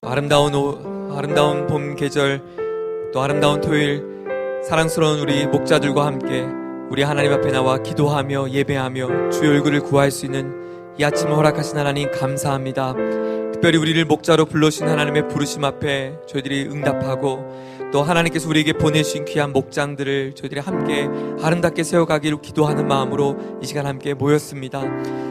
아름다운 봄 계절, 또 아름다운 토요일, 사랑스러운 우리 목자들과 함께 우리 하나님 앞에 나와 기도하며 예배하며 주의 얼굴을 구할 수 있는 이 아침을 허락하신 하나님 감사합니다. 특별히 우리를 목자로 불러주신 하나님의 부르심 앞에 저희들이 응답하고, 또 하나님께서 우리에게 보내주신 귀한 목장들을 저희들이 함께 아름답게 세워가기로 기도하는 마음으로 이 시간 함께 모였습니다.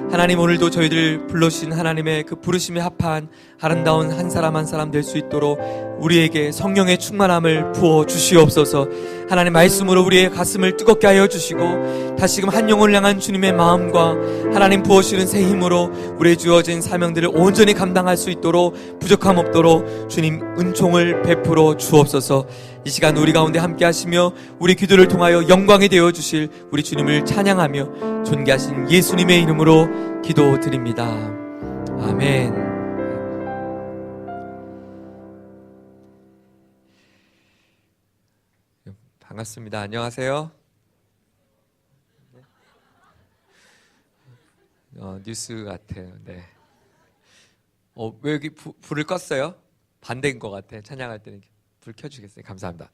하나님, 오늘도 저희들 불러주신 하나님의 그 부르심에 합한 아름다운 한 사람 한 사람 될 수 있도록 우리에게 성령의 충만함을 부어 주시옵소서. 하나님 말씀으로 우리의 가슴을 뜨겁게 하여 주시고, 다시금 한 영혼을 향한 주님의 마음과 하나님 부어주시는 새 힘으로 우리의 주어진 사명들을 온전히 감당할 수 있도록 부족함 없도록 주님 은총을 베풀어 주옵소서. 이 시간 우리 가운데 함께 하시며 우리 기도를 통하여 영광이 되어 주실 우리 주님을 찬양하며 존귀하신 예수님의 이름으로 기도드립니다. 아멘. 반갑습니다. 안녕하세요. 뉴스 같아요. 네. 왜 여기 불을 껐어요? 반대인 것 같아. 찬양할 때는 불 켜주겠어요? 감사합니다.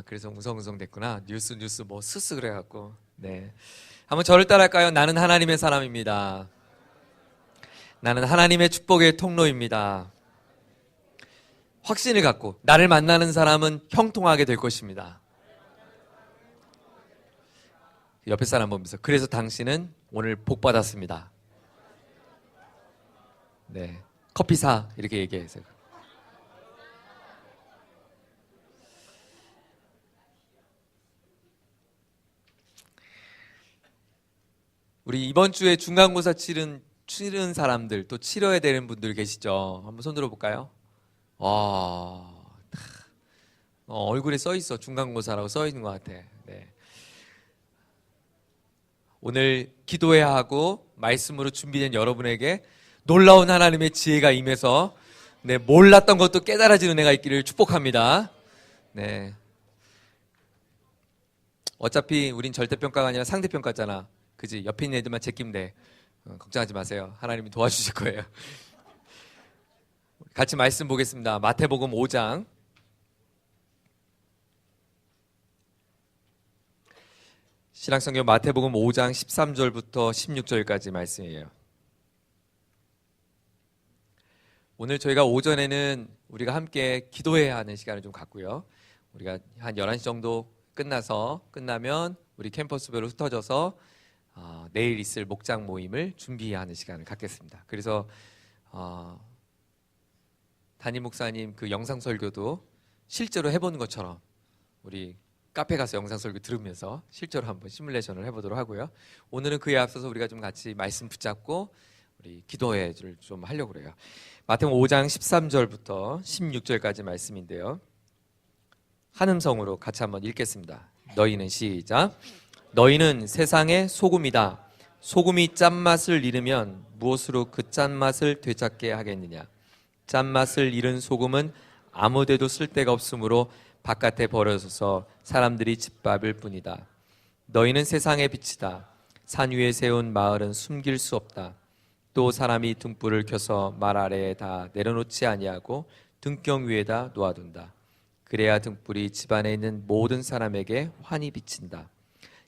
그래서 웅성웅성 됐구나. 뉴스 뭐 스스 그래갖고. 네. 한번 저를 따라할까요? 나는 하나님의 사람입니다. 나는 하나님의 축복의 통로입니다. 확신을 갖고 나를 만나는 사람은 형통하게 될 것입니다. 옆에 사람 보면서, 그래서 당신은 오늘 복 받았습니다. 네, 커피 사, 이렇게 얘기해서. 우리 이번 주에 중간고사 치른 사람들, 또 치러야 되는 분들 계시죠? 한번 손 들어볼까요? 얼굴에 써 있어. 중간고사라고 써 있는 것 같아. 네. 오늘 기도해야 하고 말씀으로 준비된 여러분에게 놀라운 하나님의 지혜가 임해서 몰랐던 것도 깨달아지는 은혜가 있기를 축복합니다. 네. 어차피 우린 절대평가가 아니라 상대평가잖아. 그지? 옆에 있는 애들만 제끼면 돼. 걱정하지 마세요. 하나님이 도와주실 거예요. 같이 말씀 보겠습니다. 마태복음 5장. 신약성경 마태복음 5장 13절부터 16절까지 말씀이에요. 오늘 저희가 오전에는 우리가 함께 기도해야 하는 시간을 좀 갖고요. 우리가 한 11시 정도 끝나면 우리 캠퍼스별로 흩어져서 내일 있을 목장 모임을 준비해야 하는 시간을 갖겠습니다. 그래서 담임 목사님 그 영상 설교도 실제로 해보는 것처럼 우리 카페 가서 영상 설교 들으면서 실제로 한번 시뮬레이션을 해보도록 하고요. 오늘은 그에 앞서서 우리가 좀 같이 말씀 붙잡고 우리 기도회를 좀 하려고 그래요. 마태복음 5장 13절부터 16절까지 말씀인데요. 한음성으로 같이 한번 읽겠습니다. 너희는 시작. 너희는 세상의 소금이다. 소금이 짠맛을 잃으면 무엇으로 그 짠맛을 되찾게 하겠느냐. 짠맛을 잃은 소금은 아무데도 쓸데가 없으므로 바깥에 버려져서 사람들이 짓밟을 뿐이다. 너희는 세상의 빛이다. 산 위에 세운 마을은 숨길 수 없다. 또 사람이 등불을 켜서 말 아래에 다 내려놓지 아니하고 등경 위에다 놓아둔다. 그래야 등불이 집안에 있는 모든 사람에게 환히 비친다.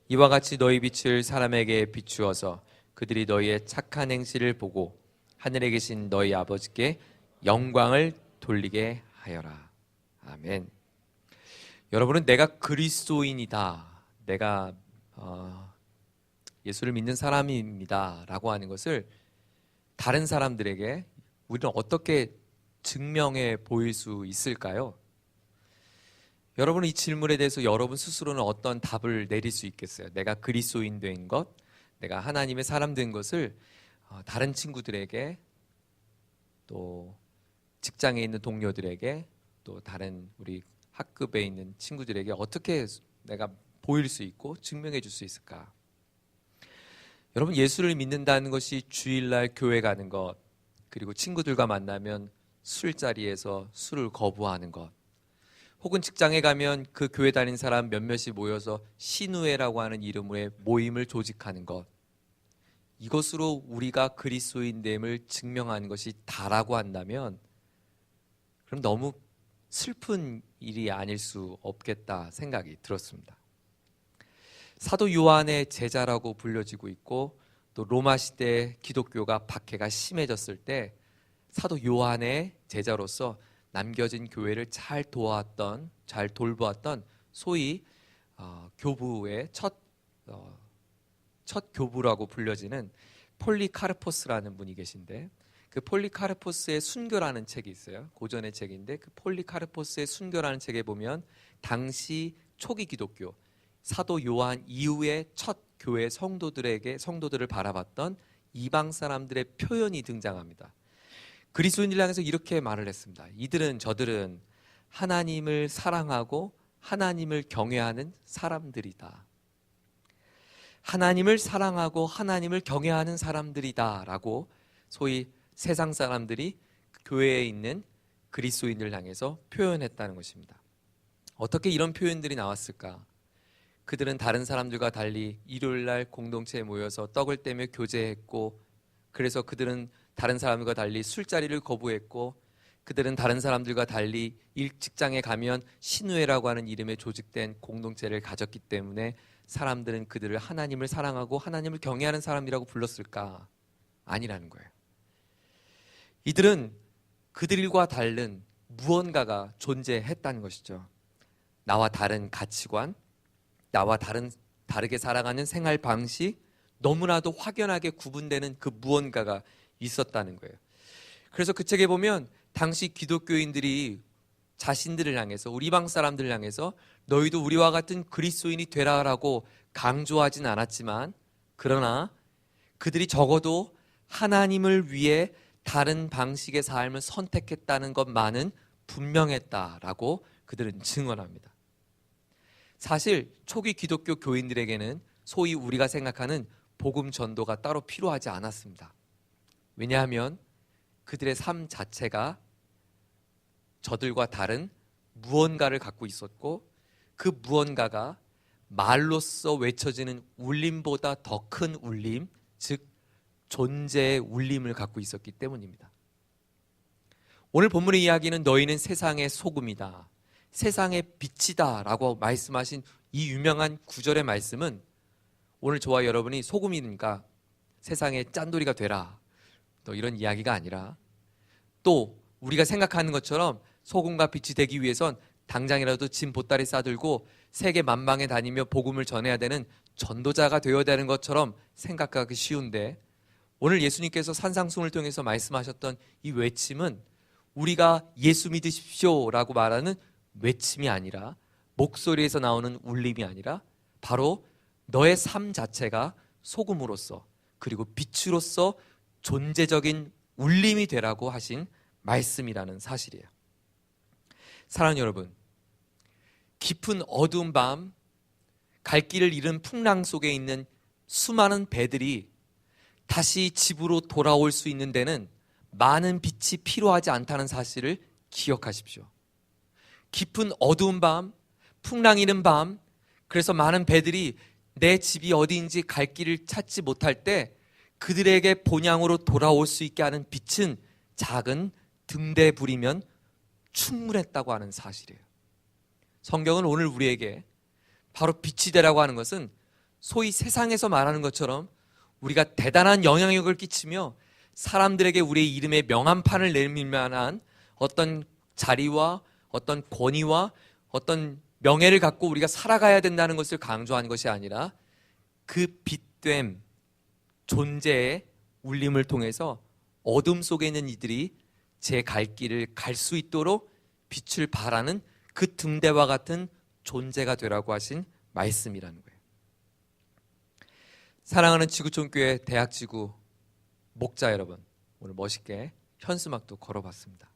이와 같이 너희 빛을 사람에게 비추어서 그들이 너희의 착한 행실을 보고 하늘에 계신 너희 아버지께 영광을 돌리게 하여라. 아멘. 여러분은 내가 그리스도인이다, 내가 예수를 믿는 사람입니다 라고 하는 것을 다른 사람들에게 우리는 어떻게 증명해 보일 수 있을까요? 여러분은 이 질문에 대해서 여러분 스스로는 어떤 답을 내릴 수 있겠어요? 내가 그리스도인 된 것, 내가 하나님의 사람 된 것을 다른 친구들에게, 또 직장에 있는 동료들에게, 또 다른 우리 학급에 있는 친구들에게 어떻게 내가 보일 수 있고 증명해 줄 수 있을까? 여러분, 예수를 믿는다는 것이 주일날 교회 가는 것, 그리고 친구들과 만나면 술자리에서 술을 거부하는 것, 혹은 직장에 가면 그 교회 다닌 사람 몇몇이 모여서 신우회라고 하는 이름의 모임을 조직하는 것, 이것으로 우리가 그리스도인됨을 증명하는 것이 다라고 한다면 그럼 너무 슬픈 일이 아닐 수 없겠다 생각이 들었습니다. 사도 요한의 제자라고 불려지고 있고 또 로마 시대 기독교가 박해가 심해졌을 때 사도 요한의 제자로서 남겨진 교회를 잘 돌보았던 소위 교부의 첫 교부라고 불려지는 폴리카르포스라는 분이 계신데 그 폴리카르포스의 순교라는 책이 있어요. 고전의 책인데 그 폴리카르포스의 순교라는 책에 보면 당시 초기 기독교 사도 요한 이후의 첫 교회 성도들을 바라봤던 이방 사람들의 표현이 등장합니다. 그리스도인들 향해서 이렇게 말을 했습니다. 저들은 하나님을 사랑하고 하나님을 경외하는 사람들이다. 하나님을 사랑하고 하나님을 경외하는 사람들이다 라고 소위 세상 사람들이 교회에 있는 그리스도인들을 향해서 표현했다는 것입니다. 어떻게 이런 표현들이 나왔을까? 그들은 다른 사람들과 달리 일요일날 공동체에 모여서 떡을 떼며 교제했고, 그래서 그들은 다른 사람들과 달리 술자리를 거부했고, 그들은 다른 사람들과 달리 직장에 가면 신우회라고 하는 이름의 조직된 공동체를 가졌기 때문에 사람들은 그들을 하나님을 사랑하고 하나님을 경외하는 사람이라고 불렀을까? 아니라는 거예요. 이들은 그들과 다른 무언가가 존재했다는 것이죠. 나와 다른 가치관, 나와 다르게 살아가는 생활 방식, 너무나도 확연하게 구분되는 그 무언가가 있었다는 거예요. 그래서 그 책에 보면 당시 기독교인들이 자신들을 향해서, 우리 이방 사람들을 향해서 너희도 우리와 같은 그리스도인이 되라라고 강조하진 않았지만, 그러나 그들이 적어도 하나님을 위해 다른 방식의 삶을 선택했다는 것만은 분명했다라고 그들은 증언합니다. 사실 초기 기독교 교인들에게는 소위 우리가 생각하는 복음 전도가 따로 필요하지 않았습니다. 왜냐하면 그들의 삶 자체가 저들과 다른 무언가를 갖고 있었고, 그 무언가가 말로써 외쳐지는 울림보다 더 큰 울림, 즉 존재의 울림을 갖고 있었기 때문입니다. 오늘 본문의 이야기는 너희는 세상의 소금이다, 세상의 빛이다 라고 말씀하신 이 유명한 구절의 말씀은 오늘 저와 여러분이 소금이니까 세상의 짠돌이가 되라, 또 이런 이야기가 아니라, 또 우리가 생각하는 것처럼 소금과 빛이 되기 위해선 당장이라도 짐 보따리 싸들고 세계 만방에 다니며 복음을 전해야 되는 전도자가 되어야 되는 것처럼 생각하기 쉬운데, 오늘 예수님께서 산상수훈을 통해서 말씀하셨던 이 외침은 우리가 예수 믿으십시오 라고 말하는 외침이 아니라, 목소리에서 나오는 울림이 아니라 바로 너의 삶 자체가 소금으로서 그리고 빛으로서 존재적인 울림이 되라고 하신 말씀이라는 사실이에요. 사랑하는 여러분, 깊은 어두운 밤, 갈 길을 잃은 풍랑 속에 있는 수많은 배들이 다시 집으로 돌아올 수 있는 데는 많은 빛이 필요하지 않다는 사실을 기억하십시오. 깊은 어두운 밤, 풍랑 있는 밤, 그래서 많은 배들이 내 집이 어디인지 갈 길을 찾지 못할 때 그들에게 본향으로 돌아올 수 있게 하는 빛은 작은 등대불이면 충분했다고 하는 사실이에요. 성경은 오늘 우리에게 바로 빛이 되라고 하는 것은 소위 세상에서 말하는 것처럼 우리가 대단한 영향력을 끼치며 사람들에게 우리의 이름에 명함판을 내밀 만한 어떤 자리와 어떤 권위와 어떤 명예를 갖고 우리가 살아가야 된다는 것을 강조하는 것이 아니라, 그 빛됨 존재의 울림을 통해서 어둠 속에 있는 이들이 제 갈 길을 갈 수 있도록 빛을 발하는 그 등대와 같은 존재가 되라고 하신 말씀이라는 거예요. 사랑하는 지구촌교회 대학지구 목자 여러분, 오늘 멋있게 현수막도 걸어봤습니다.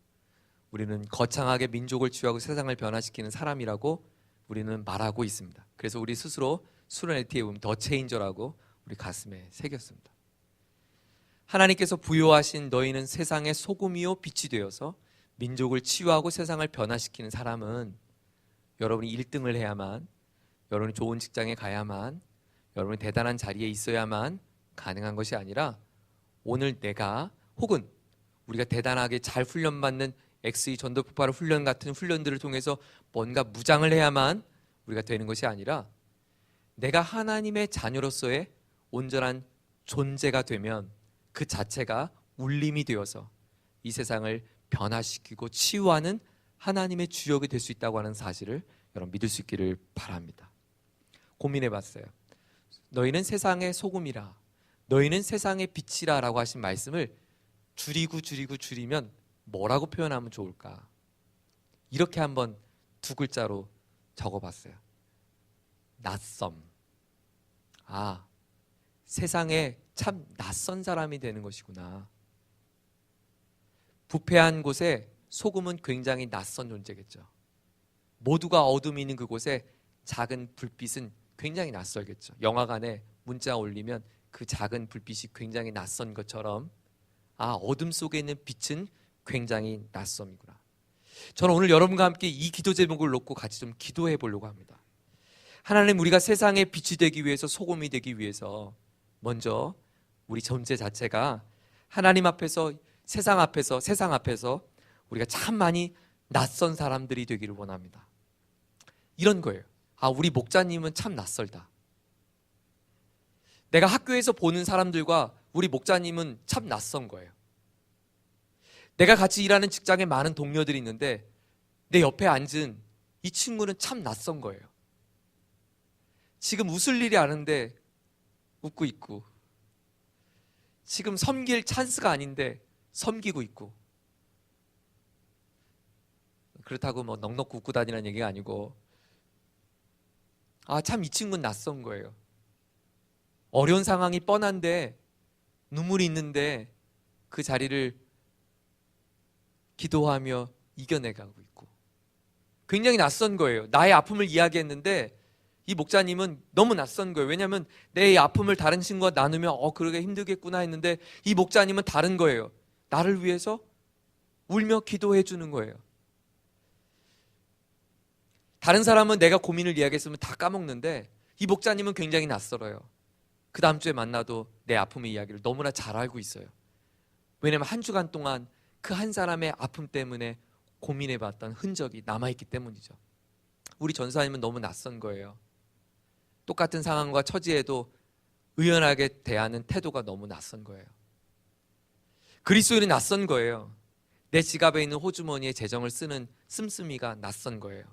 우리는 거창하게 민족을 치유하고 세상을 변화시키는 사람이라고 우리는 말하고 있습니다. 그래서 우리 스스로 수련회 뒤에 보면 더 체인저라고 우리 가슴에 새겼습니다. 하나님께서 부여하신 너희는 세상의 소금이요 빛이 되어서 민족을 치유하고 세상을 변화시키는 사람은 여러분이 1등을 해야만, 여러분이 좋은 직장에 가야만, 여러분이 대단한 자리에 있어야만 가능한 것이 아니라 오늘 내가 혹은 우리가 대단하게 잘 훈련받는 XE 전도폭발 훈련 같은 훈련들을 통해서 뭔가 무장을 해야만 우리가 되는 것이 아니라 내가 하나님의 자녀로서의 온전한 존재가 되면 그 자체가 울림이 되어서 이 세상을 변화시키고 치유하는 하나님의 주역이 될 수 있다고 하는 사실을 여러분 믿을 수 있기를 바랍니다. 고민해 봤어요. 너희는 세상의 소금이라, 너희는 세상의 빛이라 라고 하신 말씀을 줄이면 뭐라고 표현하면 좋을까? 이렇게 한번 두 글자로 적어봤어요. 낯섦. 세상에 참 낯선 사람이 되는 것이구나. 부패한 곳에 소금은 굉장히 낯선 존재겠죠. 모두가 어둠이 있는 그곳에 작은 불빛은 굉장히 낯설겠죠. 영화관에 문자 올리면 그 작은 불빛이 굉장히 낯선 것처럼 어둠 속에 있는 빛은 굉장히 낯섦이구나. 저는 오늘 여러분과 함께 이 기도 제목을 놓고 같이 좀 기도해 보려고 합니다. 하나님, 우리가 세상의 빛이 되기 위해서, 소금이 되기 위해서 먼저 우리 존재 자체가 하나님 앞에서, 세상 앞에서 우리가 참 많이 낯선 사람들이 되기를 원합니다. 이런 거예요. 우리 목자님은 참 낯설다. 내가 학교에서 보는 사람들과 우리 목자님은 참 낯선 거예요. 내가 같이 일하는 직장에 많은 동료들이 있는데 내 옆에 앉은 이 친구는 참 낯선 거예요. 지금 웃을 일이 아는데 웃고 있고, 지금 섬길 찬스가 아닌데 섬기고 있고. 그렇다고 뭐 넉넉히 웃고 다니는 얘기가 아니고, 참 이 친구는 낯선 거예요. 어려운 상황이 뻔한데 눈물이 있는데 그 자리를 기도하며 이겨내가고 있고, 굉장히 낯선 거예요. 나의 아픔을 이야기했는데 이 목자님은 너무 낯선 거예요. 왜냐하면 내 아픔을 다른 친구가 나누면 그러게 힘들겠구나 했는데 이 목자님은 다른 거예요. 나를 위해서 울며 기도해 주는 거예요. 다른 사람은 내가 고민을 이야기했으면 다 까먹는데 이 목자님은 굉장히 낯설어요. 그 다음 주에 만나도 내 아픔의 이야기를 너무나 잘 알고 있어요. 왜냐하면 한 주간 동안 그 한 사람의 아픔 때문에 고민해봤던 흔적이 남아있기 때문이죠. 우리 전사님은 너무 낯선 거예요. 똑같은 상황과 처지에도 의연하게 대하는 태도가 너무 낯선 거예요. 그리스도인은 낯선 거예요. 내 지갑에 있는 호주머니에 재정을 쓰는 씀씀이가 낯선 거예요.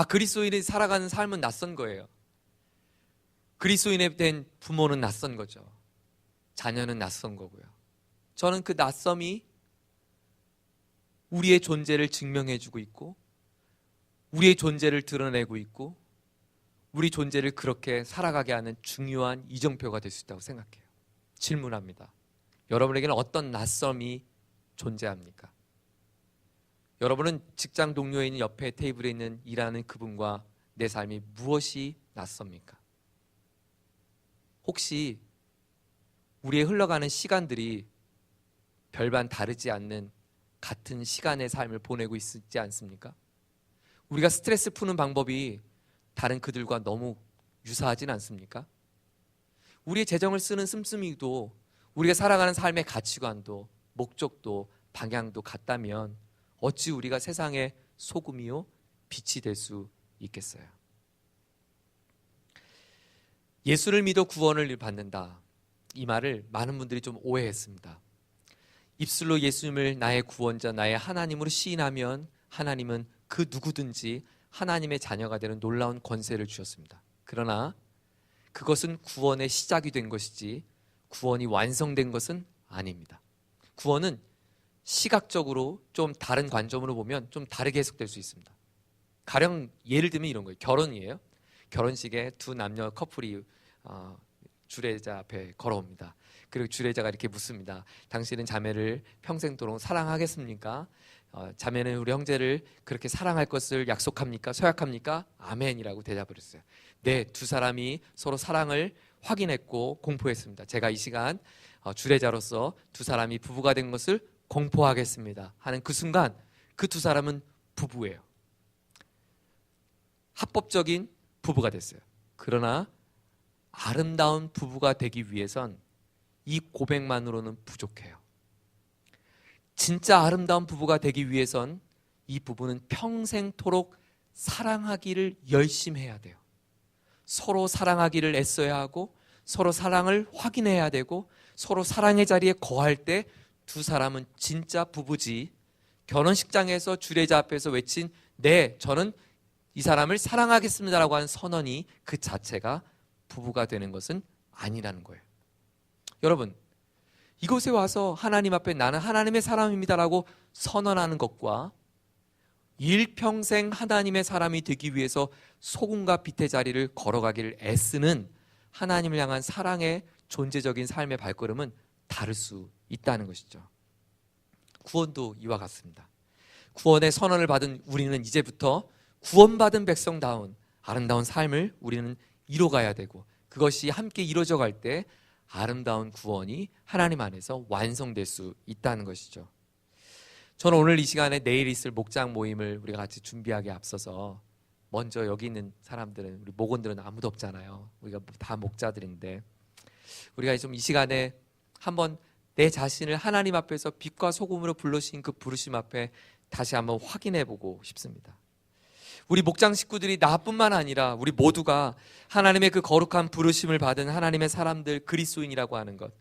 그리스도인이 살아가는 삶은 낯선 거예요. 그리스도인에 된 부모는 낯선 거죠. 자녀는 낯선 거고요. 저는 그 낯섦이 우리의 존재를 증명해주고 있고, 우리의 존재를 드러내고 있고, 우리 존재를 그렇게 살아가게 하는 중요한 이정표가 될 수 있다고 생각해요. 질문합니다. 여러분에게는 어떤 낯섦이 존재합니까? 여러분은 직장 동료에 있는 옆에 테이블에 있는 일하는 그분과 내 삶이 무엇이 낯섭니까? 혹시 우리의 흘러가는 시간들이 별반 다르지 않는 같은 시간의 삶을 보내고 있지 않습니까? 우리가 스트레스 푸는 방법이 다른 그들과 너무 유사하진 않습니까? 우리의 재정을 쓰는 씀씀이도, 우리가 살아가는 삶의 가치관도, 목적도, 방향도 같다면 어찌 우리가 세상의 소금이요 빛이 될 수 있겠어요? 예수를 믿어 구원을 받는다, 이 말을 많은 분들이 좀 오해했습니다. 입술로 예수님을 나의 구원자, 나의 하나님으로 시인하면 하나님은 그 누구든지 하나님의 자녀가 되는 놀라운 권세를 주셨습니다. 그러나 그것은 구원의 시작이 된 것이지 구원이 완성된 것은 아닙니다. 구원은 시각적으로 좀 다른 관점으로 보면 좀 다르게 해석될 수 있습니다. 가령 예를 들면 이런 거예요. 결혼이에요. 결혼식에 두 남녀 커플이 주례자 앞에 걸어옵니다. 그리고 주례자가 이렇게 묻습니다. 당신은 자매를 평생도록 사랑하겠습니까? 자매는 우리 형제를 그렇게 사랑할 것을 약속합니까? 서약합니까? 아멘이라고 대답을 했어요. 네, 두 사람이 서로 사랑을 확인했고 공포했습니다. 제가 이 시간 주례자로서 두 사람이 부부가 된 것을 공포하겠습니다 하는 그 순간 그 두 사람은 부부예요. 합법적인 부부가 됐어요. 그러나 아름다운 부부가 되기 위해선 이 고백만으로는 부족해요. 진짜 아름다운 부부가 되기 위해선 이 부부는 평생토록 사랑하기를 열심히 해야 돼요. 서로 사랑하기를 애써야 하고 서로 사랑을 확인해야 되고 서로 사랑의 자리에 거할 때 두 사람은 진짜 부부지, 결혼식장에서 주례자 앞에서 외친 네, 저는 이 사람을 사랑하겠습니다라고 하는 선언이 그 자체가 부부가 되는 것은 아니라는 거예요. 여러분, 이곳에 와서 하나님 앞에 나는 하나님의 사람입니다라고 선언하는 것과 일평생 하나님의 사람이 되기 위해서 소금과 빛의 자리를 걸어가기를 애쓰는 하나님을 향한 사랑의 존재적인 삶의 발걸음은 다를 수 있다는 것이죠. 구원도 이와 같습니다. 구원의 선언을 받은 우리는 이제부터 구원받은 백성다운 아름다운 삶을 우리는 이뤄가야 되고, 그것이 함께 이루어져 갈 때 아름다운 구원이 하나님 안에서 완성될 수 있다는 것이죠. 저는 오늘 이 시간에 내일 있을 목장 모임을 우리가 같이 준비하기에 앞서서 먼저 여기 있는 사람들은, 우리 목원들은 아무도 없잖아요. 우리가 다 목자들인데 우리가 좀 이 시간에 한번 내 자신을 하나님 앞에서 빛과 소금으로 불러주신 그 부르심 앞에 다시 한번 확인해 보고 싶습니다. 우리 목장 식구들이 나뿐만 아니라 우리 모두가 하나님의 그 거룩한 부르심을 받은 하나님의 사람들, 그리스도인이라고 하는 것,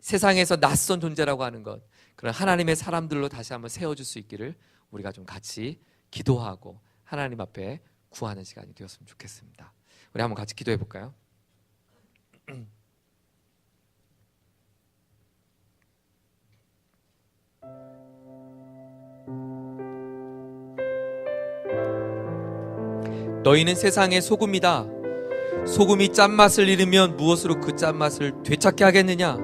세상에서 낯선 존재라고 하는 것, 그런 하나님의 사람들로 다시 한번 세워줄 수 있기를 우리가 좀 같이 기도하고 하나님 앞에 구하는 시간이 되었으면 좋겠습니다. 우리 한번 같이 기도해 볼까요? 너희는 세상의 소금이다. 소금이 짠맛을 잃으면 무엇으로 그 짠맛을 되찾게 하겠느냐?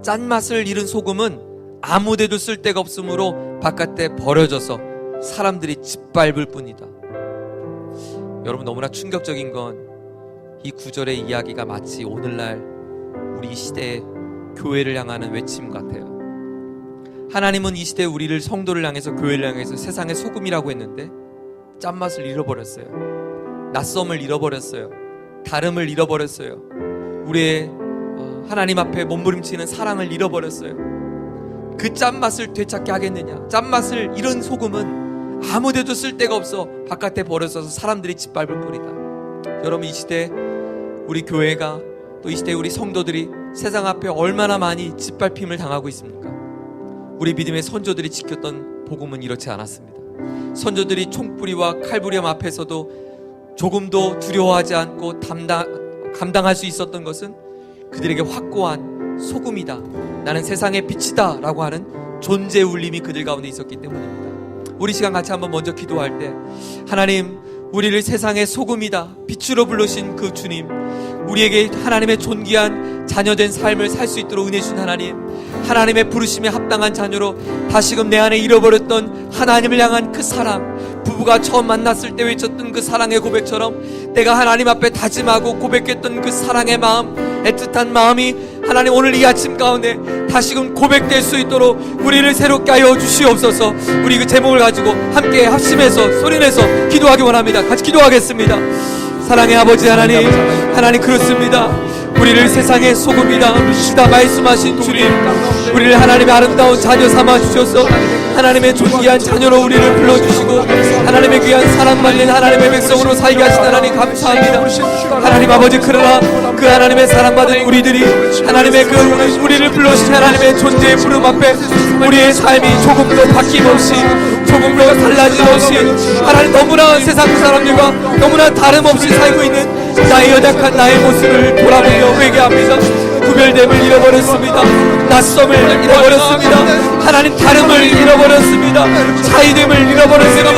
짠맛을 잃은 소금은 아무데도 쓸 데가 없으므로 바깥에 버려져서 사람들이 짓밟을 뿐이다. 여러분, 너무나 충격적인 건 이 구절의 이야기가 마치 오늘날 우리 시대의 교회를 향하는 외침 같아요. 하나님은 이 시대 우리를, 성도를 향해서, 교회를 향해서 세상의 소금이라고 했는데 짠맛을 잃어버렸어요. 낯섦을 잃어버렸어요. 다름을 잃어버렸어요. 우리의 하나님 앞에 몸부림치는 사랑을 잃어버렸어요. 그 짠맛을 되찾게 하겠느냐? 짠맛을 잃은 소금은 아무데도 쓸 데가 없어 바깥에 버려져서 사람들이 짓밟을 뿐이다. 여러분, 이 시대 우리 교회가, 또 이 시대 우리 성도들이 세상 앞에 얼마나 많이 짓밟힘을 당하고 있습니까? 우리 믿음의 선조들이 지켰던 복음은 이렇지 않았습니다. 선조들이 총뿌리와 칼부림 앞에서도 조금도 두려워하지 않고 감당할 수 있었던 것은 그들에게 확고한 소금이다, 나는 세상의 빛이다 라고 하는 존재 울림이 그들 가운데 있었기 때문입니다. 우리 시간 같이 한번 먼저 기도할 때, 하나님, 우리를 세상의 소금이다, 빛으로 부르신 그 주님, 우리에게 하나님의 존귀한 자녀된 삶을 살 수 있도록 은혜 주신 하나님, 하나님의 부르심에 합당한 자녀로 다시금 내 안에 잃어버렸던 하나님을 향한 그 사랑, 부부가 처음 만났을 때 외쳤던 그 사랑의 고백처럼 내가 하나님 앞에 다짐하고 고백했던 그 사랑의 마음, 애틋한 마음이 하나님 오늘 이 아침 가운데 다시금 고백될 수 있도록 우리를 새롭게 하여 주시옵소서. 우리 그 제목을 가지고 함께 합심해서 소리내서 기도하기 원합니다. 같이 기도하겠습니다. 사랑의 아버지 하나님, 하나님 그렇습니다. 우리를 세상의 소금이다 주시다 말씀하신 주님, 우리를 하나님의 아름다운 자녀 삼아 주셔서 하나님의 존귀한 자녀로 우리를 불러주시고 하나님의 귀한 사랑받는 하나님의 백성으로 살게 하신 하나님 감사합니다. 하나님 아버지, 그러나 그 하나님의 사랑받은 우리들이 하나님의 그 우리를 불러주신 하나님의 존재의 부름 앞에 우리의 삶이 조금도 바뀜없이, 조금도 달라짐없이 하나님 너무나 세상 사람들과 너무나 다름없이 살고 있는 나의 연약한 나의 모습을 돌아보며 회개합니다. 구별됨을 잃어버렸습니다. 낯섦을 잃어버렸습니다. 하나님 다름을 잃어버렸습니다. 차이됨을 잃어버렸습니다.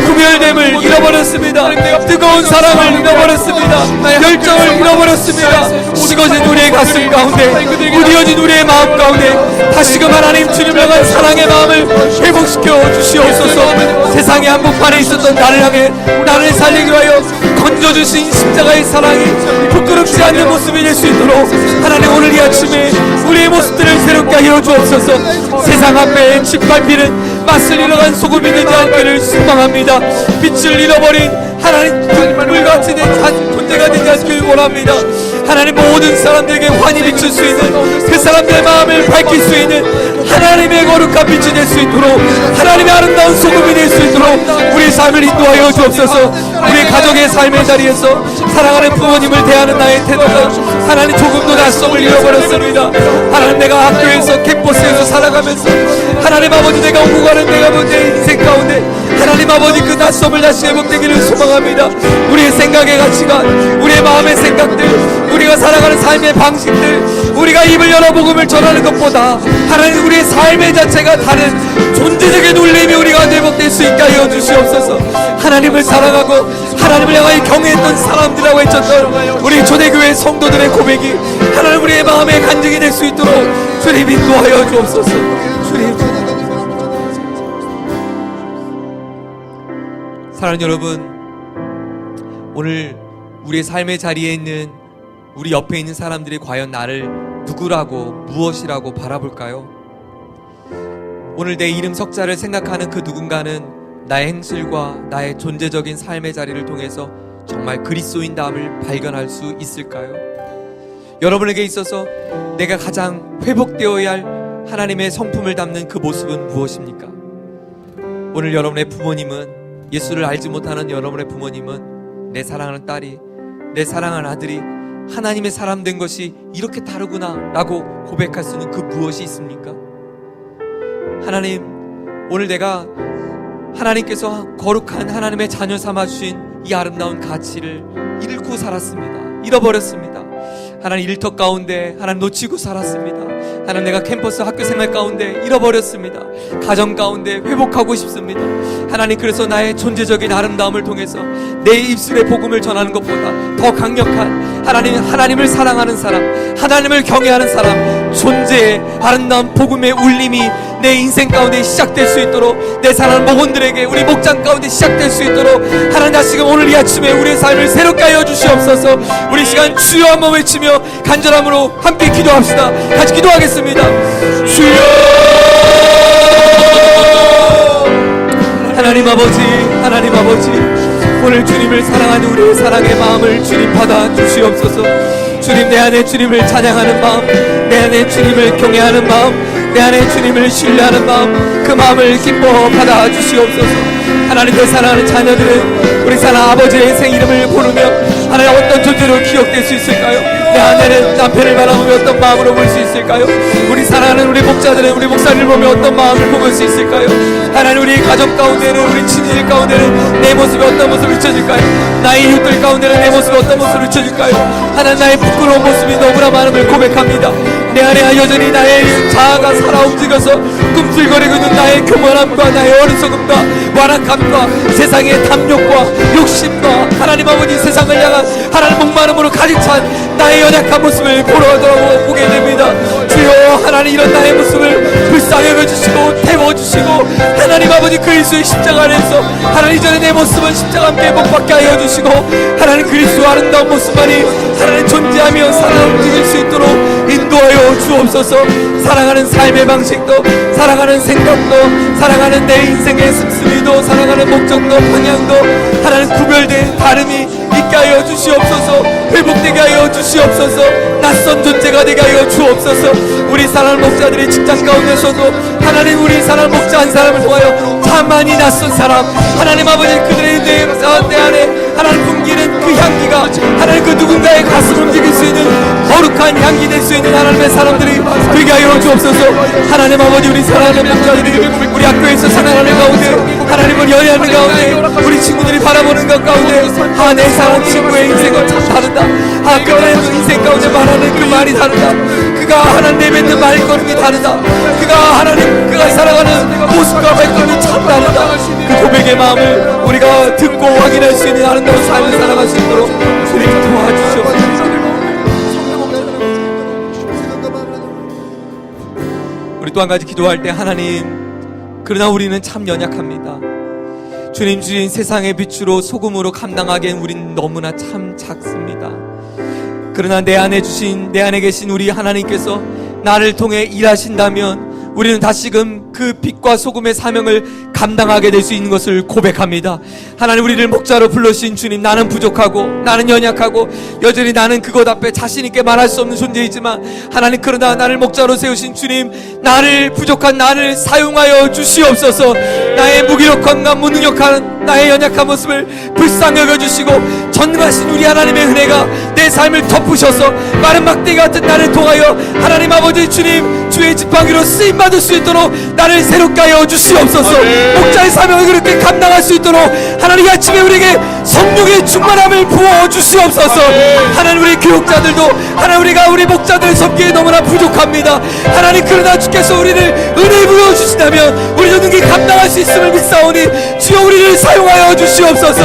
구별됨을 잃어버렸습니다. 뜨거운 사랑을 잃어버렸습니다. 열정을 잃어버렸습니다. 식어진 우리의 가슴 가운데, 무뎌진 우리의 마음 가운데 다시금 하나님 주님을 향한 사랑의 마음을 회복시켜 주시옵소서. 세상의 한복판에 있었던 나를 향해 나를 살리기 위하여 건져주신 십자가의 사랑이 부끄럽지 않는 모습이 될 수 있도록 하나님 오늘 이 아침에 우리의 모습들을 새롭게 하여 주옵소서. 세상 앞에 짓밟히는 맛을 잃어간 소금이 되지 않기를 소망합니다. 빛을 잃어버린 하나님 불같이 된 존재가 되지 않기를 원합니다. 하나님 모든 사람들에게 환히 비출 수 있는, 그 사람들의 마음을 밝힐 수 있는 하나님의 거룩한 빛이 될 수 있도록, 하나님의 아름다운 소금이 될 수 있도록 우리의 삶을 인도하여 주옵소서. 우리의 가족의 삶의 자리에서 사랑하는 부모님을 대하는 나의 태도가 하나님 조금도 낯섦을 잃어버렸습니다. 하나님, 내가 학교에서 캠퍼스에서 살아가면서 하나님 아버지, 내가 오고 가는 내가 내 인생 가운데 하나님 아버지 그 낯섦을 다시 회복되기를 소망합니다. 우리의 생각의 가치관, 우리의 마음의 생각들, 우리가 살아가는 삶의 방식들, 우리가 입을 열어 복음을 전하는 것보다 하나님 우리의 삶의 자체가 다른 존재적인 울림이 우리가 회복될 수 있게 하여 주시옵소서. 하나님을 사랑하고 하나님을 향하여 경외했던 사람들이라고 했었던 우리 초대교회 성도들의 고백이 하나님 우리의 마음의 간증이 될 수 있도록 주님 인도하여 주옵소서. 주님, 사랑하는 여러분, 오늘 우리의 삶의 자리에 있는 우리 옆에 있는 사람들이 과연 나를 누구라고 무엇이라고 바라볼까요? 오늘 내 이름 석자를 생각하는 그 누군가는 나의 행실과 나의 존재적인 삶의 자리를 통해서 정말 그리스도인다움을 발견할 수 있을까요? 여러분에게 있어서 내가 가장 회복되어야 할 하나님의 성품을 담는 그 모습은 무엇입니까? 오늘 여러분의 부모님은, 예수를 알지 못하는 여러분의 부모님은 내 사랑하는 딸이, 내 사랑하는 아들이 하나님의 사람 된 것이 이렇게 다르구나 라고 고백할 수 있는 그 무엇이 있습니까? 하나님, 오늘 내가 하나님께서 거룩한 하나님의 자녀 삼아주신 이 아름다운 가치를 잃고 살았습니다. 잃어버렸습니다. 하나님, 일터 가운데 하나님 놓치고 살았습니다. 하나님, 내가 캠퍼스 학교 생활 가운데 잃어버렸습니다. 가정 가운데 회복하고 싶습니다. 하나님, 그래서 나의 존재적인 아름다움을 통해서 내 입술의 복음을 전하는 것보다 더 강력한 하나님을 사랑하는 사람, 하나님을 경외하는 사람, 존재의 아름다운 복음의 울림이 내 인생 가운데 시작될 수 있도록, 내 사랑하는 목원들에게, 우리 목장 가운데 시작될 수 있도록 하나님, 다시금 오늘 이 아침에 우리의 삶을 새롭게 하여 주시옵소서. 우리 시간 주여 한번 외치며 간절함으로 함께 기도합시다. 같이 기도하겠습니다. 주여! 하나님 아버지, 하나님 아버지, 오늘 주님을 사랑하는 우리의 사랑의 마음을 주님 받아 주시옵소서. 주님, 내 안에 주님을 찬양하는 마음, 내 안에 주님을 경외하는 마음, 내 안에 주님을 신뢰하는 마음, 그 마음을 기뻐 받아 주시옵소서. 하나님, 내 사랑하는 자녀들은 우리 사랑 아버지의 생 이름을 부르며 하나님 어떤 존재로 기억될 수 있을까요? 내 아내는 남편을 바라보며 어떤 마음으로 볼 수 있을까요? 우리 사랑하는 우리 목자들은 우리 목사를 보며 어떤 마음을 보일 수 있을까요? 하나님, 우리 가정 가운데는, 우리 친구들 가운데는 내 모습이 어떤 모습을 비춰줄까요? 나의 이웃들 가운데는 내 모습이 어떤 모습을 비춰줄까요? 하나님, 나의 부끄러운 모습이 너무나 많음을 고백합니다. 내 안에 여전히 나의 자아가 살아 움직여서 꿈틀거리고 있는 나의 교만함과 나의 어리석음과 완악함과 세상의 탐욕과 욕심과 하나님 아버지 세상을 향한 하나님 목마름으로 가득 찬 나의 연약한 모습을 보게 됩니다. 주여, 하나님, 이런 나의 모습을 불쌍히 여겨주시고 태워주시고 하나님 아버지 그리스도의 십자가 안에서 하나님 이전에 내 모습은 십자가 함께 못받게 하여 주시고 하나님 그리스도 아름다운 모습만이 하나님 존재하며 살아 움직일 수 있도록 인도하여 주옵소서. 사랑하는 삶의 방식도, 사랑하는 생각도, 사랑하는 내 인생의 씀씀이도, 사랑하는 목적도, 방향도 하나님 구별된 다름이 있게 하여 주시옵소서. 회복되게 하여 주시옵소서. 낯선 존재가 되게 하여 주옵소서. 우리 사랑하는 목자들의 직장 가운데서도 하나님, 우리 사랑하는 목자 한 사람을 통하여 참 많이 낯선 사람, 하나님 아버지 그들의 내 안에 하나님 풍기는 그 향기가 하나님 그 누군가의 가슴을 움직일 수 있는 거룩한 향기 될 수 있는 하나님의 사람들이 되게 하여 주옵소서. 하나님 아버지, 우리 사랑하는 목자들이 우리 학교에서 생활하는 가운데 하나님을 연애하는 가운데 우리 친구들이 바라보는 것 가운데 내 사랑 친구의 인생은 참 다르다. 그의 인생 가운데 말하는 그 말이 다르다. 그가 하나님 내뱉는 말걸음이 다르다. 그가 살아가는 모습과 발걸음이 참 다르다. 그 고백의 마음을 우리가 듣고 확인할 수 있는 아름다운 삶을 살아갈 수 있도록 주님 도와주시옵소서. 우리 또 한 가지 기도할 때, 하나님, 그러나 우리는 참 연약합니다. 주님 주신 세상의 빛으로 소금으로 감당하기엔 우린 너무나 참 작습니다. 그러나 내 안에 계신 우리 하나님께서 나를 통해 일하신다면 우리는 다시금 그 빛과 소금의 사명을 감당하게 될 수 있는 것을 고백합니다. 하나님, 우리를 목자로 불러주신 주님, 나는 부족하고 나는 연약하고 여전히 나는 그것 앞에 자신 있게 말할 수 없는 존재이지만 하나님, 그러나 나를 목자로 세우신 주님, 나를 부족한 나를 사용하여 주시옵소서. 나의 무기력함과 무능력한 나의 연약한 모습을 불쌍히 여겨주시고 전능하신 우리 하나님의 은혜가 내 삶을 덮으셔서 마른 막대기 같은 나를 통하여 하나님 아버지 주님, 주의 지팡이로 쓰임받을 수 있도록 나를 새롭게 하여 주시옵소서. 목자의 사명을 그렇게 감당할 수 있도록 하나님, 아침에 우리에게 성령의 충만함을 부어 주시옵소서. 하나님, 우리 교육자들도 하나님, 우리가 우리 목자들을 섬기에 너무나 부족합니다. 하나님, 그러나 주께서 우리를 은혜 부어 주신다면 우리도 능히 감당할 수 있음을 믿사오니 주여, 우리를 사용하여 주시옵소서.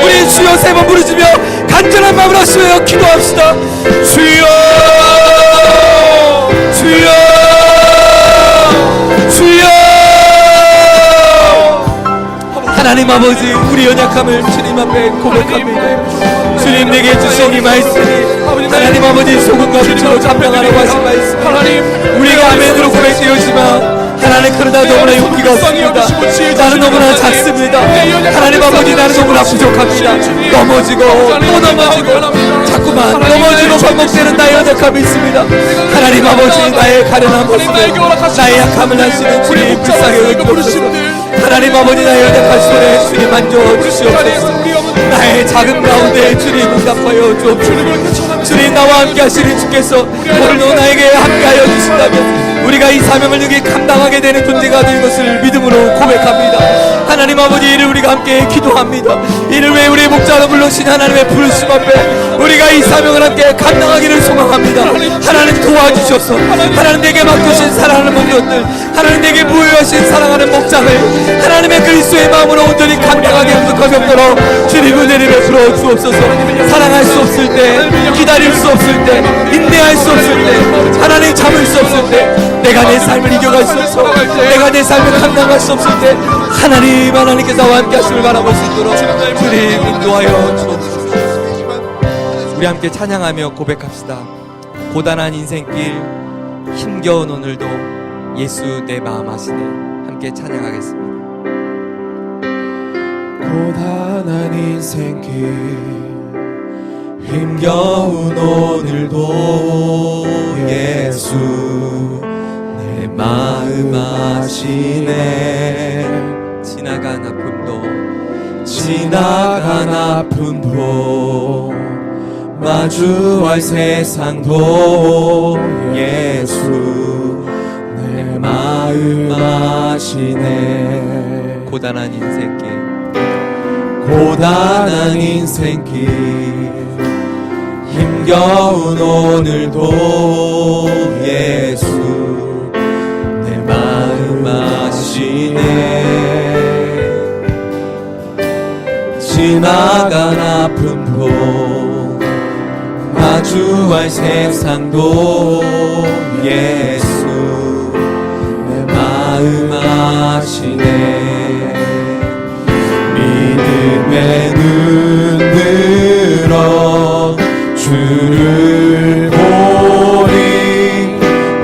우리 주여 세 번 부르시며 간절한 마음으로 하시며 기도합시다. 주여, 주여, 주여. 하나님 아버지, 우리 연약함을 주님 앞에 고백합니다. 주님, 내게 주신 이 말씀이 하나님 아버지 소금과 빛으로 감당하라고 하신 말씀, 우리가 아멘으로 고백되었지만 하나님, 그러나 너무나 용기가 없습니다. 나는 너무나 작습니다. 하나님 아버지, 나는 너무나 부족합니다. 넘어지고 또 넘어지고 자꾸만 넘어지고 반복되는 나의 연약함이 있습니다. 하나님 아버지, 나의 가련한 모습을, 나의 약함을 아시는 주님 불쌍히 여기옵소서. 하나님 아버지, 나의 연약한 손에 주님 만져주시옵소서. 나의 작은 가운데 주님 응답하여 주옵소서. 주님, 나와 함께 하시는 주께서 오늘도 나에게 함께하여 주신다면 우리가 이 사명을 능히 감당하게 되는 존재가 될 것을 믿음으로 고백합니다. 하나님 아버지, 이를 우리가 함께 기도합니다. 이를 왜 우리의 목자로 불러신 하나님의 부르심 앞에 우리가 이 사명을 함께 감당하기를 소망합니다. 하나님, 도와주셔서 하나님, 내게 맡기신 사랑하는 목자들, 하나님, 내게 부여하신 사랑하는 목장을 하나님의 그리스도의 마음으로 온전히 감당하게 하옵도록 주님 은혜를 베풀어 주옵소서. 사랑할 수 없을 때, 기다릴 수 없을 때, 인내할 수 없을 때, 하나님 참을 수 없을 때, 내가 내 삶을 이겨갈 수 없어, 내가 내 삶을 감당할 수 없을 때 하나님께서 나와 함께 하심을 바라볼 수 있도록 주님 인도하여 주옵소서. 우리 함께 찬양하며 고백합시다. 고단한 인생길, 힘겨운 오늘도 예수 내 마음 하시네. 함께 찬양하겠습니다. 고단한 인생길, 힘겨운 오늘도 예수 내 마음 아시네. 지나간 아픔도 마주할 세상도 예수 내 마음 아시네. 고단한 인생길, 힘겨운 오늘도 예수 내 마음 아시네. 지나간 아픔도 마주할 세상도 예수 내 마음 아시네. 믿음의 눈 들어 주를 보리.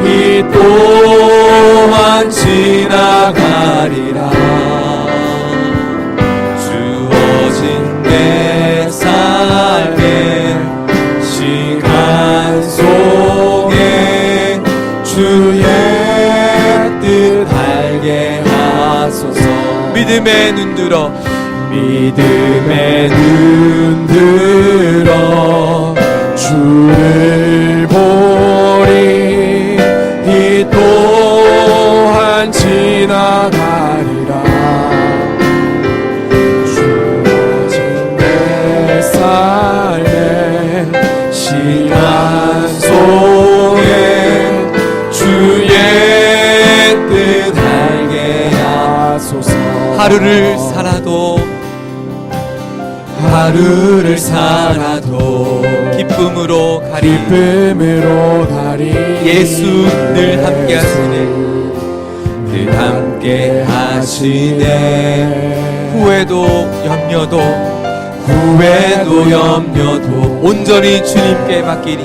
이 또한 지나가리라. 주어진 내 삶의 시간 속에 주의 뜻 알게 하소서. 믿음의 눈 들어 주를 보리. 이 또한 지나가리라. 주어진 내 삶의 시간 속에 주의 뜻 알게 하소서. 하루를 살아도 기쁨으로 가리. 예수 늘 함께 하시네. 후회도 염려도 온전히 주님께 맡기리.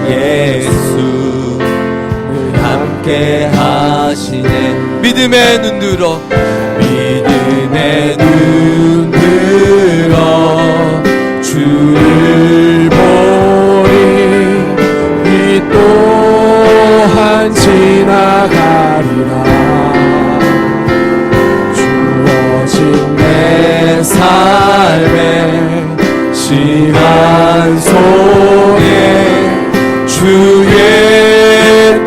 예수 늘 함께 알게 하시네. 믿음의 눈 들어 믿음의 눈 들어 주를 보리. 이 또한 지나가리라. 주어진 내 삶의 시간 속에 주의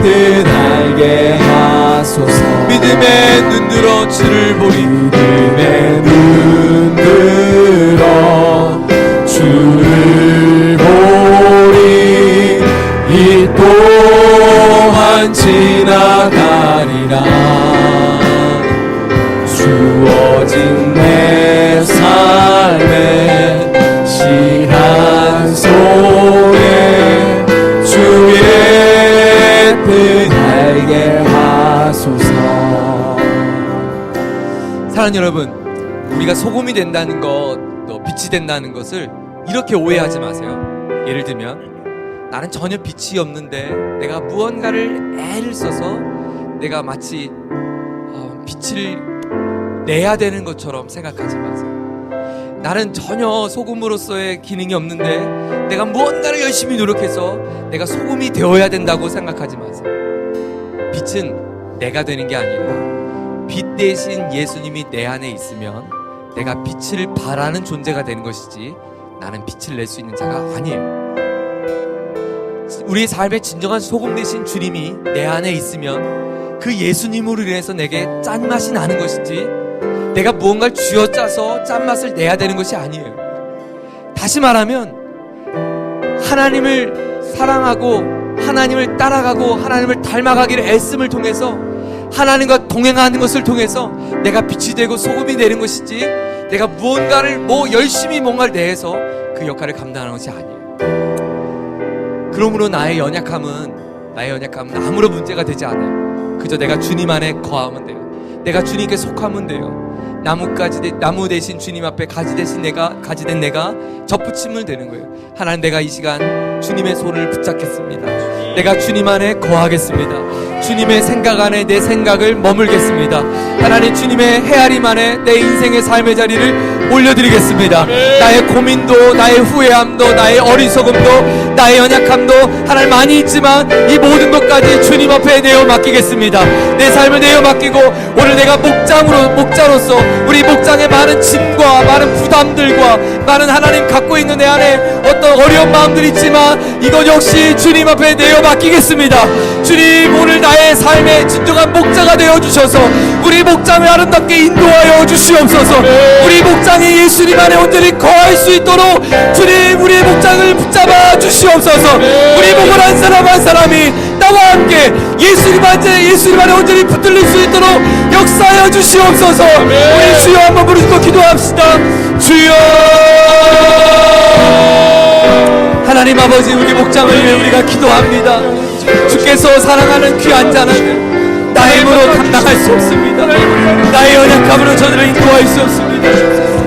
뜻 알게 하소서. 믿음의 눈 들어 주를 보리. 믿음의 눈 들어 주를 보리. 이 또한 지나가리라. 주어진 내 삶의 시간 속에 주의 뜻 알게 하소서. 사랑하는 여러분, 우리가 소금이 된다는 것, 또 빛이 된다는 것을 이렇게 오해하지 마세요. 예를 들면 나는 전혀 빛이 없는데 내가 무언가를 애를 써서 내가 마치 빛을 내야 되는 것처럼 생각하지 마세요. 나는 전혀 소금으로서의 기능이 없는데 내가 무언가를 열심히 노력해서 내가 소금이 되어야 된다고 생각하지 마세요. 빛은 내가 되는 게 아니라 빛 대신 예수님이 내 안에 있으면 내가 빛을 발하는 존재가 되는 것이지 나는 빛을 낼 수 있는 자가 아니에요. 우리의 삶의 진정한 소금 대신 주님이 내 안에 있으면 그 예수님으로 인해서 내게 짠맛이 나는 것이지 내가 무언가를 쥐어짜서 짠맛을 내야 되는 것이 아니에요. 다시 말하면 하나님을 사랑하고 하나님을 따라가고 하나님을 닮아가기를 애씀을 통해서 하나님과 동행하는 것을 통해서 내가 빛이 되고 소금이 되는 것이지 내가 무언가를 열심히 뭔가를 내서 그 역할을 감당하는 것이 아니에요. 그러므로 나의 연약함은 아무런 문제가 되지 않아요. 그저 내가 주님 안에 거하면 돼요. 내가 주님께 속하면 돼요. 나무 대신 주님 앞에 가지 된 내가 접붙이면 되는 거예요. 하나님, 내가 이 시간 주님의 손을 붙잡겠습니다. 내가 주님 안에 거하겠습니다. 주님의 생각 안에 내 생각을 머물겠습니다. 하나님, 주님의 헤아림 안에 내 인생의 삶의 자리를 올려드리겠습니다. 나의 고민도, 나의 후회함도, 나의 어리석음도, 나의 연약함도 하나님 많이 있지만 이 모든 것까지 주님 앞에 내어 맡기겠습니다. 내 삶을 내어 맡기고 오늘 내가 목자로서 우리 목장의 많은 짐과 많은 부담들과 많은 하나님 갖고 있는 내 안에 어떤 어려운 마음들이 있지만 이것 역시 주님 앞에 내어 맡기겠습니다. 주님, 오늘 나의 삶의 진정한 목자가 되어주셔서 우리 목장을 아름답게 인도하여 주시옵소서. 우리 목장이 예수님 안에 온전히 거할 수 있도록 주님, 우리의 목장을 붙잡아 주시옵소서. 우리 목을 한 사람 한 사람이 나와 함께 예수님 안에 온전히 붙들릴 수 있도록 역사하여 주시옵소서. 우리 주여 한번 부르짖고 기도합시다. 주여, 하나님 아버지, 우리 목장을 위해 우리가 기도합니다. 주께서 사랑하는 귀한 자는 나의 힘으로 감당할 수 없습니다. 나의 연약함으로 저들을 인도할 수 없습니다.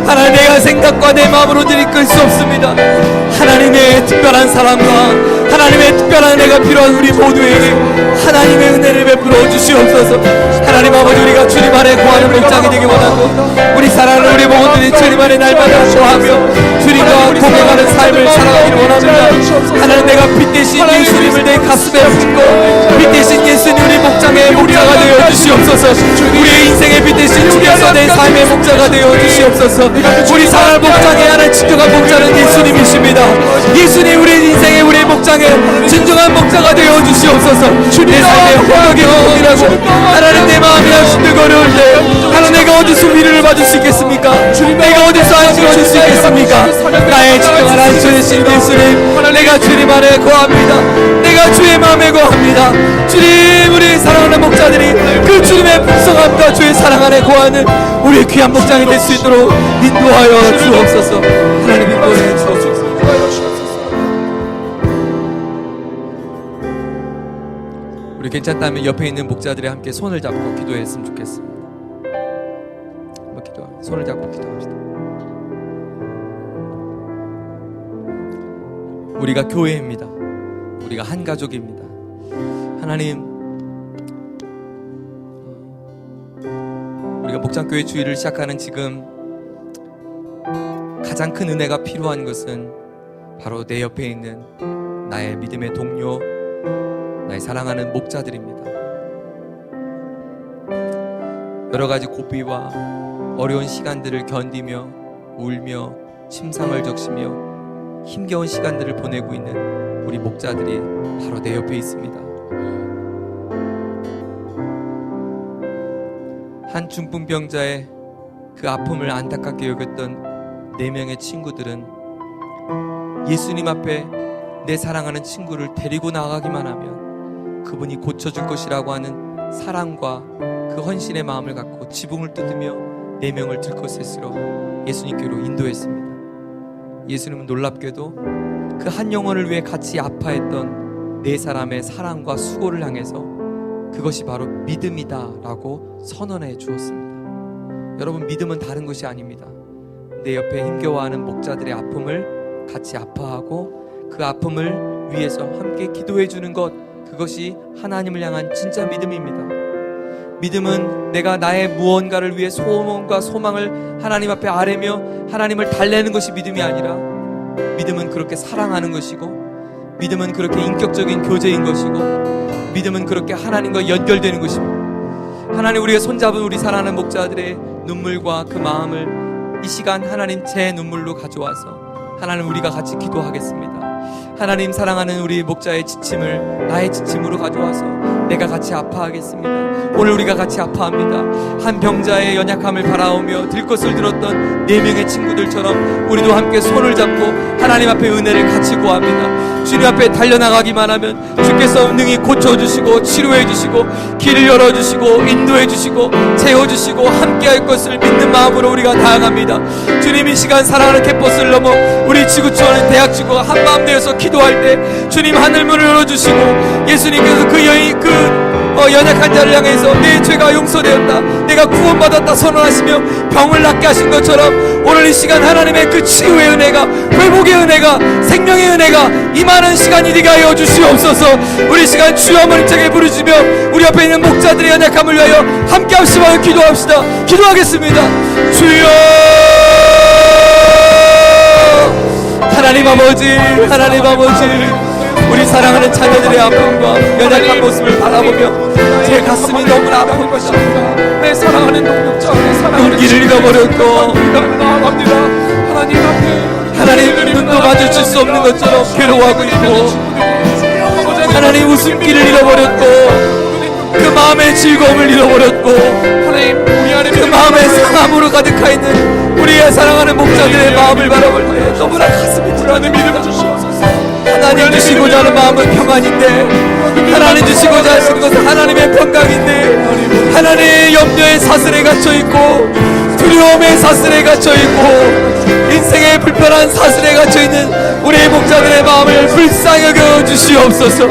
하나님, 내가 생각과 내 마음으로 저들을 이끌 수 없습니다. 하나님의 특별한 사랑과 하나님의 특별한 은혜가 필요한 우리 모두에게 하나님의 은혜를 베풀어 주시옵소서. 하나님 아버지, 우리가 주님 안에 거하는 목장이 되기 원하고 우리 사랑하는 우리 모두들이 주님 안에 날마다 거하며 주님과 동행하는 삶을 살아가기를 원합니다. 하나님, 내가 빛 대신 예수님을 내 가슴에 품고 빛 대신 예수님 우리 목장의 목자가 되어 주시옵소서. 우리의 인생의 빛 대신 주께서 내 삶의 목자가 되어 주시옵소서. 우리 사랑하는 목장의 하나님 진정한 목자는 예수님이십니다. 예수님, 우리 인생의 우리 목장의 진정한 목자가 되어 주시옵소서. 내 삶의 허덕이 고민하고 하나님, 내 마음이 힘들고 어려울 때 하나님, 내가 어디서 위로를 받을 수 있겠습니까? 내가 어디서 안식을 얻을 수 있겠습니까? 나의 진정한 안식을 되신 예수님, 내가 주님 안에 거합니다. 내가 주의 마음에 거합니다. 주님, 우리 사랑하는 목자들이 그 주님의 풍성함과 주의 사랑 안에 거하는 우리 귀한 목장이 될 수 있도록 인도하여 주옵소서. 하나님, 인도해 주옵소서. 우리 괜찮다면 옆에 있는 목자들이 함께 손을 잡고 기도했으면 좋겠습니다. 한번 손을 잡고 기도합시다. 우리가 교회입니다. 우리가 한 가족입니다. 하나님, 우리가 목장교회 주일을 시작하는 지금 가장 큰 은혜가 필요한 것은 바로 내 옆에 있는 나의 믿음의 동료, 나의 사랑하는 목자들입니다. 여러 가지 고비와 어려운 시간들을 견디며 울며 침상을 적시며 힘겨운 시간들을 보내고 있는 우리 목자들이 바로 내 옆에 있습니다. 한 중풍병자의 그 아픔을 안타깝게 여겼던 4명의 친구들은 예수님 앞에 내 사랑하는 친구를 데리고 나가기만 하면 그분이 고쳐줄 것이라고 하는 사랑과 그 헌신의 마음을 갖고 지붕을 뜯으며 4명을 들것을스러 예수님께로 인도했습니다. 예수님은 놀랍게도 그 한 영혼을 위해 같이 아파했던 4사람의 사랑과 수고를 향해서 그것이 바로 믿음이다 라고 선언해 주었습니다. 여러분, 믿음은 다른 것이 아닙니다. 내 옆에 힘겨워하는 목자들의 아픔을 같이 아파하고 그 아픔을 위해서 함께 기도해 주는 것, 그것이 하나님을 향한 진짜 믿음입니다. 믿음은 내가 나의 무언가를 위해 소원과 소망을 하나님 앞에 아뢰며 하나님을 달래는 것이 믿음이 아니라, 믿음은 그렇게 사랑하는 것이고, 믿음은 그렇게 인격적인 교제인 것이고, 믿음은 그렇게 하나님과 연결되는 것입니다. 하나님, 우리가 손잡은 우리 사랑하는 목자들의 눈물과 그 마음을 이 시간 하나님 제 눈물로 가져와서 하나님 우리가 같이 기도하겠습니다. 하나님, 사랑하는 우리 목자의 지침을 나의 지침으로 가져와서 내가 같이 아파하겠습니다. 오늘 우리가 같이 아파합니다. 한 병자의 연약함을 바라오며 들것을 들었던 4명의 친구들처럼 우리도 함께 손을 잡고 하나님 앞에 은혜를 같이 구합니다. 주님 앞에 달려나가기만 하면 주께서 능히 고쳐주시고 치료해주시고 길을 열어주시고 인도해주시고 채워주시고 함께할 것을 믿는 마음으로 우리가 나아갑니다. 주님, 이 시간 사랑하는 캡버스를 넘어 우리 지구촌 대학지구가 한마음 되어서 기도할 때 주님 하늘문을 열어주시고 예수님께서 그 여인 연약한 자를 향해서 내 죄가 용서되었다, 내가 구원받았다 선언하시며 병을 낫게 하신 것처럼 오늘 이 시간 하나님의 그 치유의 은혜가, 회복의 은혜가, 생명의 은혜가 임하는 시간이 되게 하여 주시옵소서. 우리 시간 주여 한번 힘차게 부르시며 우리 앞에 있는 목자들의 연약함을 위하여 함께 합심하여 기도합시다. 기도하겠습니다. 주여, 하나님 아버지, 하나님 아버지, 우리 사랑하는 자녀들의 아픔과 연약한 모습을 바라보며 제 가슴이 너무나 아픈 것입니다. 내 사랑하는 동력자, 내 사랑하는 용기를 잃어버렸고 나아갑니다. 하나님 앞에 하나님 눈도 마주칠 수 없는 것처럼 괴로워하고 있고, 하나님 웃음기를 잃어버렸고 그 마음의 즐거움을 잃어버렸고, 하나님 우리 안에 그 마음에 상함으로 가득하 있는 우리의 사랑하는 목자들의 마음을 바라볼 때 너무나 가슴이 하나님 믿음 주시옵소서. 하나님 주시고자 하는 마음은 평안인데, 하나님 주시고자 하시는 것은 하나님의 건강인데, 하나님의 염려의 사슬에 갇혀있고 두려움의 사슬에 갇혀있고 인생의 불편한 사슬에 갇혀있는 우리의 목자들의 마음을 불쌍히 여겨 주시옵소서.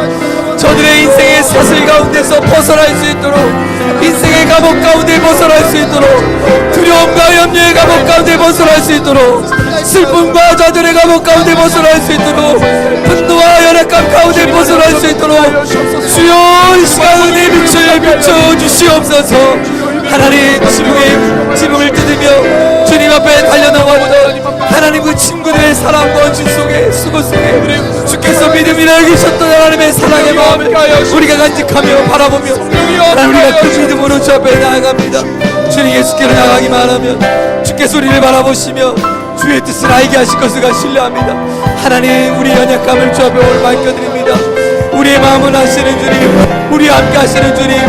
저들의 인생의 사슬 가운데서 벗어날 수 있도록, 인생의 감옥 가운데 벗어날 수 있도록, 두려움과 염려의 감옥 가운데 벗어날 수 있도록, 슬픔과 좌절의 감옥 가운데 벗어날 수 있도록, 분노와 연약감 가운데 벗어날 수 있도록 주여 이 시간 은혜 비춰 주시옵소서. 하나님, 지붕을 뜯으며 주님 앞에 달려나가보자. 하나님, 그 친구들의 사랑과 헌신 속에, 수고 속에 주께서 믿음이라 여기셨던 하나님의 사랑의 마음을 우리가 간직하며 바라보며 하나님, 우리가 그 믿음으로 주 앞에 나아갑니다. 주님 예수께로 나가기만 하면 주께서 우리를 바라보시며 주의 뜻을 알게 하실 것을 신뢰합니다. 하나님, 우리 연약감을 주 앞에 오늘 맡겨드립니다. 우리의 마음을 하시는 주님, 우리와 함께 하시는 주님,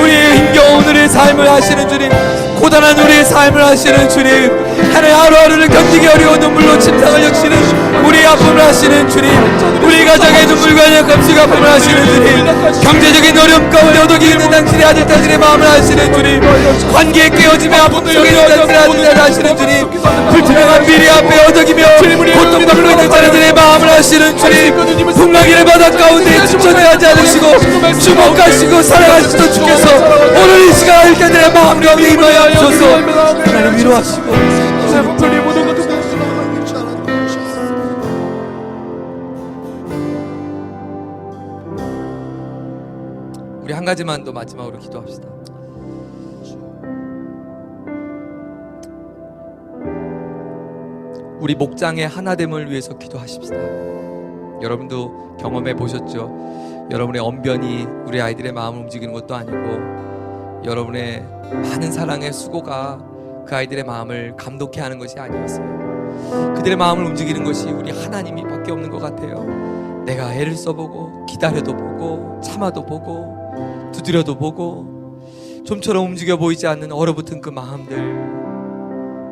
우리의 힘겨운 오늘의 삶을 하시는 주님, 고단한 우리의 삶을 하시는 주님, 하나님 하루하루를 견디기 어려운 눈물로 침상을 적시는 우리의 아픔을 하시는 주님, 우리 가정의 눈물과 연약함 아픔을 하시는 주님, 경제적인 어려움 가운데 어덕이 있는 당신의 아들 딸들의 마음을 하시는 주님, 관계의 깨어짐의 아픔 속에 있는 당신의 아들 딸을 하시는 주님, 불투명한 미래 앞에 어덕이며 고통 받고 있는 자녀들의 마음을 하시는 주님, 풍랑이의 바다 가운데 주천해하지 않으시고 주목하시고 사랑하시던 주께서 오늘 이 시간 일꾼들의 마음 가운데 임하여 주셔서 하나님 위로하시고 우리 한 가지만 더 마지막으로 기도합시다. 우리 목장의 하나됨을 위해서 기도하십시다. 여러분도 경험해 보셨죠? 여러분의 언변이 우리 아이들의 마음을 움직이는 것도 아니고 여러분의 많은 사랑의 수고가 그 아이들의 마음을 감독해 하는 것이 아니었어요. 그들의 마음을 움직이는 것이 우리 하나님이 밖에 없는 것 같아요. 내가 애를 써보고 기다려도 보고 참아도 보고 두드려도 보고 좀처럼 움직여 보이지 않는 얼어붙은 그 마음들,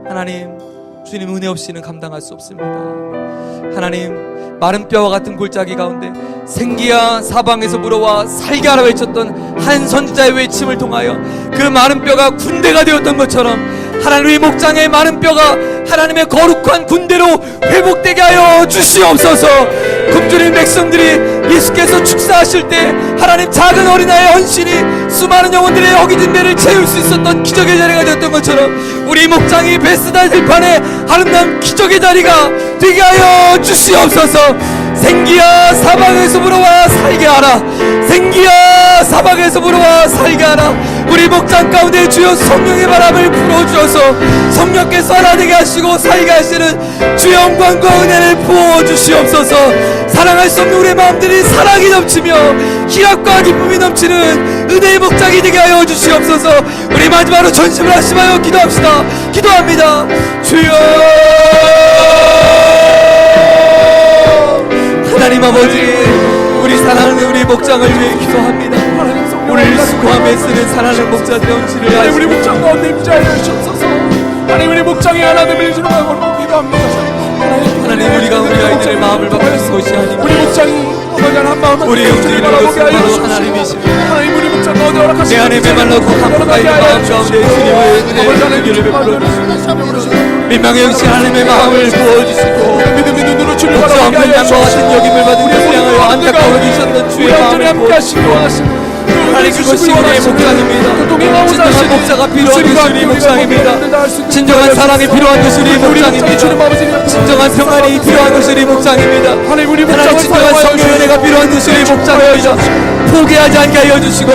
하나님, 주님 은혜 없이는 감당할 수 없습니다. 하나님, 마른 뼈와 같은 골짜기 가운데 생기야 사방에서 물어와 살게 하라 외쳤던 한 선지자의 외침을 통하여 그 마른 뼈가 군대가 되었던 것처럼 하나님의 목장의 마른 뼈가 하나님의 거룩한 군대로 회복되게 하여 주시옵소서. 굶주린 백성들이 예수께서 축사하실 때 하나님 작은 어린아이의 헌신이 수많은 영혼들의 허기진 배를 채울 수 있었던 기적의 자리가 되었던 것처럼 우리 목장이 베스다 들판에 아름다운 기적의 자리가 되게 하여 주시옵소서. 생기야 사방에서 불어와 살게 하라. 생기야 사방에서 불어와 살게 하라. 우리 목장 가운데 주여 성령의 바람을 불어주셔서 성령께서 하나 되게 하시고 살게 하시는 주의 영광과 은혜를 부어주시옵소서. 사랑할 수 없는 우리의 마음들이 사랑이 넘치며 희락과 기쁨이 넘치는 은혜의 목장이 되게 하여 주시옵소서. 우리 마지막으로 전심을 하시며 기도합시다. 기도합니다. 주여, 하나님 아버지, 우리 사랑하는 우리 목장을 위해 기도합니다. 오늘 수고하며 쓰는 사랑하는 목자들의 헌신을 하나님 우리 목장 가운데 임재하여 주옵소서. 하나님 우리 목장에 하나님을 주는 마음으로 기도합니다. 하나님, 우리가 우리 아이들의 마음을 바꾸는 것이 아니고 우리 목장이 한 마음만 우리 움직이는 것은 바로 하나님이십니다. 하나님 우리 목장 가운데 내 허락하시고 안에 메말랐고 한가가 있는 마음 가운데 주님의 은혜의 기를 베풀어 주시고 민망의 영신 하나님의 마음을 부어주시고 믿음의 눈으로 주님 목자 없는 양과 같은 여김을 받은 것을 향하여 안타까워 계셨던 주의 마음을 부어주시고 하나님, 그것이 우리의 목장입니다. 진정한 목자가 필요한 것이 우리 목장입니다. 진정한 사랑이 필요한 것이 우리 목장입니다. 진정한 평안이 필요한 것이 우리 목장입니다. 하나님, 진정한 성령의 은혜가 필요한 것이 우리 목장입니다. 포기하지 않게 하여 주시고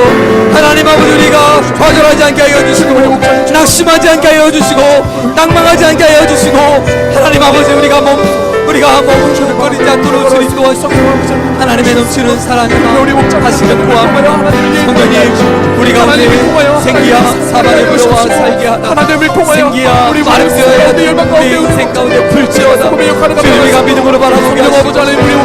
하나님 아버지, 우리가 좌절하지 않게 하여 주시고 낙심하지 않게 하여 주시고 낭망하지 않게 하여 주시고 하나님 아버지, 우리가 머뭇거리지 않도록 주님 도와주시고 하나님의 넘치는 사랑의 마음 다시금 구합니다. 성령님, 우리 가운데 생기야 사방에 불어와 살게 하다. 생기야 마른 뼈에 우리 인생 가운데 불지어다. 주님, 우리가 믿음으로 바라보게 하시고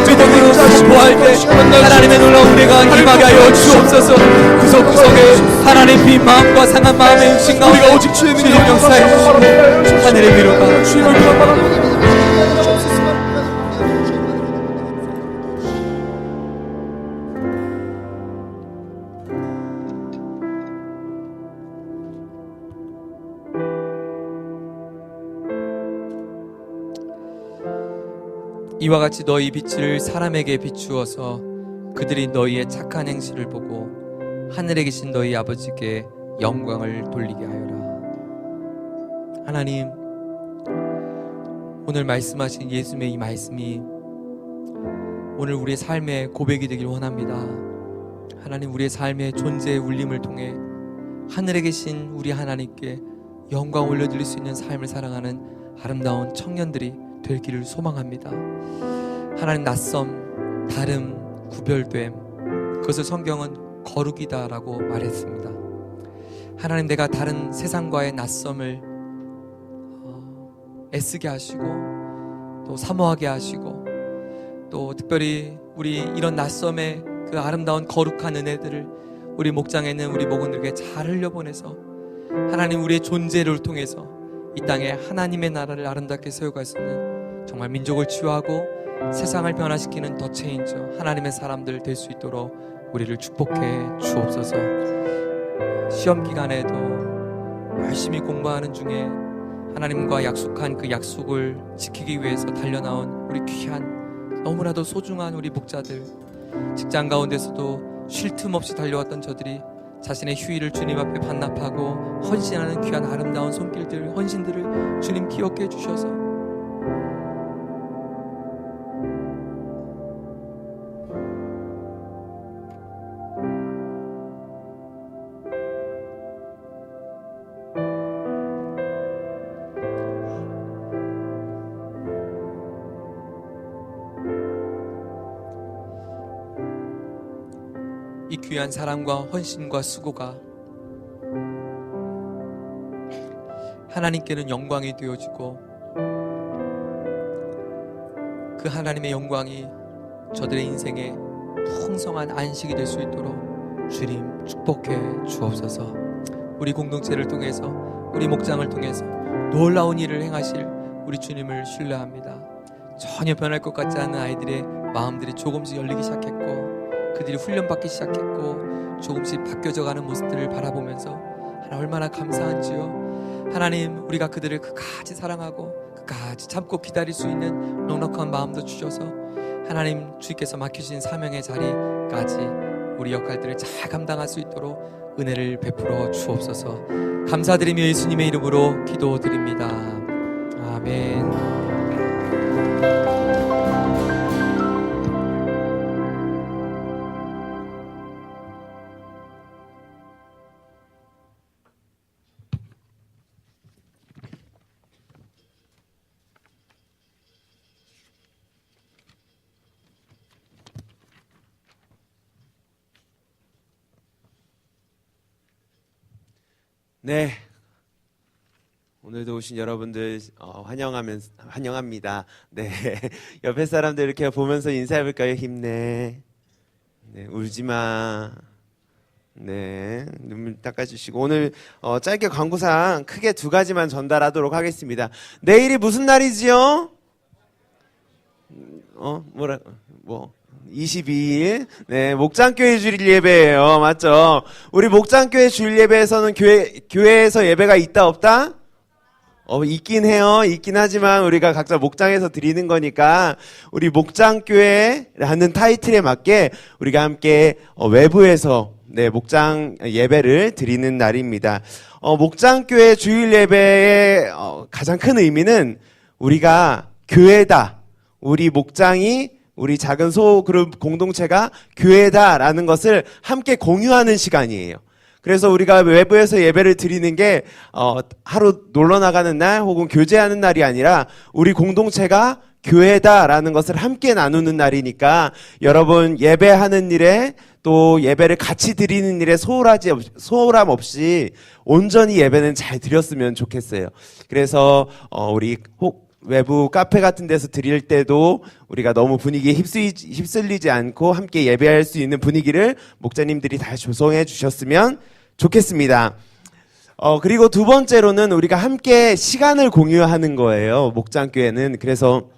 믿음으로 선포할 때 하나님의 놀라운 은혜가 임하게 하여 주옵소서. 구석구석에 하나님 빈 마음과 상한 마음의 육신 가운데 주님 역사해 주시고 하늘의 위로가 주님을 이와 같이 너희 빛을 사람에게 비추어서 그들이 너희의 착한 행실을 보고 하늘에 계신 너희 아버지께 영광을 돌리게 하여라. 하나님, 오늘 말씀하신 예수님의 이 말씀이 오늘 우리의 삶의 고백이 되길 원합니다. 하나님, 우리의 삶의 존재의 울림을 통해 하늘에 계신 우리 하나님께 영광 올려드릴 수 있는 삶을 살아가는 아름다운 청년들이 될 길을 소망합니다. 하나님, 낯섦, 다름, 구별됨, 그것을 성경은 거룩이다라고 말했습니다. 하나님, 내가 다른 세상과의 낯섦을 애쓰게 하시고 또 사모하게 하시고 또 특별히 우리 이런 낯섦의 그 아름다운 거룩한 은혜들을 우리 목장에 있는 우리 목원들에게 잘 흘려보내서 하나님, 우리의 존재를 통해서 이 땅에 하나님의 나라를 아름답게 세워갈 수 있는 정말 민족을 치유하고 세상을 변화시키는 더 체인저 하나님의 사람들 될 수 있도록 우리를 축복해 주옵소서. 시험 기간에도 열심히 공부하는 중에 하나님과 약속한 그 약속을 지키기 위해서 달려나온 우리 귀한 너무나도 소중한 우리 목자들, 직장 가운데서도 쉴 틈 없이 달려왔던 저들이 자신의 휴일을 주님 앞에 반납하고 헌신하는 귀한 아름다운 손길들, 헌신들을 주님 기억해 주셔서 귀한 사랑과 헌신과 수고가 하나님께는 영광이 되어지고 그 하나님의 영광이 저들의 인생에 풍성한 안식이 될 수 있도록 주님 축복해 주옵소서. 우리 공동체를 통해서, 우리 목장을 통해서 놀라운 일을 행하실 우리 주님을 신뢰합니다. 전혀 변할 것 같지 않은 아이들의 마음들이 조금씩 열리기 시작했고, 그들이 훈련받기 시작했고, 조금씩 바뀌어져가는 모습들을 바라보면서 하나님 얼마나 감사한지요. 하나님, 우리가 그들을 끝까지 사랑하고 끝까지 참고 기다릴 수 있는 넉넉한 마음도 주셔서 하나님 주께서 맡겨주신 사명의 자리까지 우리 역할들을 잘 감당할 수 있도록 은혜를 베풀어 주옵소서. 감사드리며 예수님의 이름으로 기도드립니다. 아멘. 네, 오늘도 오신 여러분들 환영합니다. 네, 옆에 사람들 이렇게 보면서 인사해볼까요? 힘내. 네, 울지마. 네, 눈물 닦아주시고 오늘 짧게 광고상 크게 두 가지만 전달하도록 하겠습니다. 내일이 무슨 날이지요? 22일, 네, 목장교회 주일 예배예요. 맞죠? 우리 목장교회 주일 예배에서는 교회에서 예배가 있다 없다? 있긴 해요. 있긴 하지만 우리가 각자 목장에서 드리는 거니까 우리 목장교회라는 타이틀에 맞게 우리가 함께 외부에서 목장 예배를 드리는 날입니다. 목장교회 주일 예배의 가장 큰 의미는 우리가 교회다. 우리 목장이 우리 작은 소그룹 공동체가 교회다라는 것을 함께 공유하는 시간이에요. 그래서 우리가 외부에서 예배를 드리는 게 하루 놀러 나가는 날 혹은 교제하는 날이 아니라 우리 공동체가 교회다라는 것을 함께 나누는 날이니까 여러분 예배하는 일에 또 예배를 같이 드리는 일에 소홀함 없이 온전히 예배는 잘 드렸으면 좋겠어요. 그래서 우리 외부 카페 같은 데서 드릴 때도 우리가 너무 분위기에 휩쓸리지 않고 함께 예배할 수 있는 분위기를 목자님들이 다 조성해 주셨으면 좋겠습니다. 그리고 두 번째로는 우리가 함께 시간을 공유하는 거예요. 목장교회는. 그래서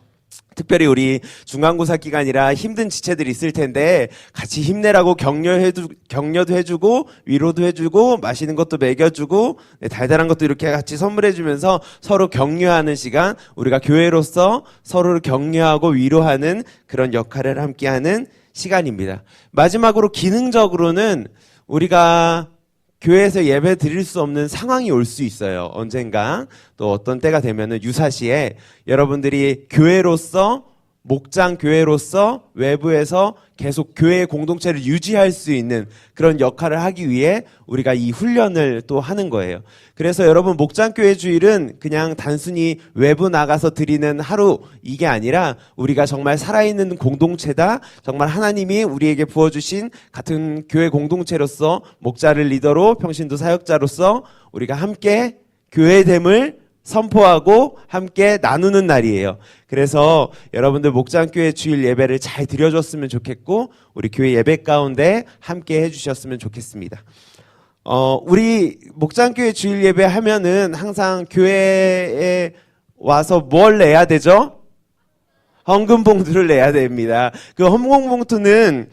특별히 우리 중간고사 기간이라 힘든 지체들이 있을 텐데 같이 힘내라고 격려도 해주고 위로도 해주고 맛있는 것도 먹여주고 달달한 것도 이렇게 같이 선물해주면서 서로 격려하는 시간, 우리가 교회로서 서로를 격려하고 위로하는 그런 역할을 함께하는 시간입니다. 마지막으로 기능적으로는 우리가 교회에서 예배 드릴 수 없는 상황이 올 수 있어요. 언젠가 또 어떤 때가 되면은 유사시에 여러분들이 교회로서 목장 교회로서 외부에서 계속 교회의 공동체를 유지할 수 있는 그런 역할을 하기 위해 우리가 이 훈련을 또 하는 거예요. 그래서 여러분 목장교회 주일은 그냥 단순히 외부 나가서 드리는 하루 이게 아니라 우리가 정말 살아있는 공동체다. 정말 하나님이 우리에게 부어주신 같은 교회 공동체로서 목자를 리더로 평신도 사역자로서 우리가 함께 교회됨을 선포하고 함께 나누는 날이에요. 그래서 여러분들 목장교회 주일 예배를 잘 드려줬으면 좋겠고 우리 교회 예배 가운데 함께 해주셨으면 좋겠습니다. 우리 목장교회 주일 예배 하면은 항상 교회에 와서 뭘 내야 되죠? 헌금 봉투를 내야 됩니다. 그 헌금 봉투는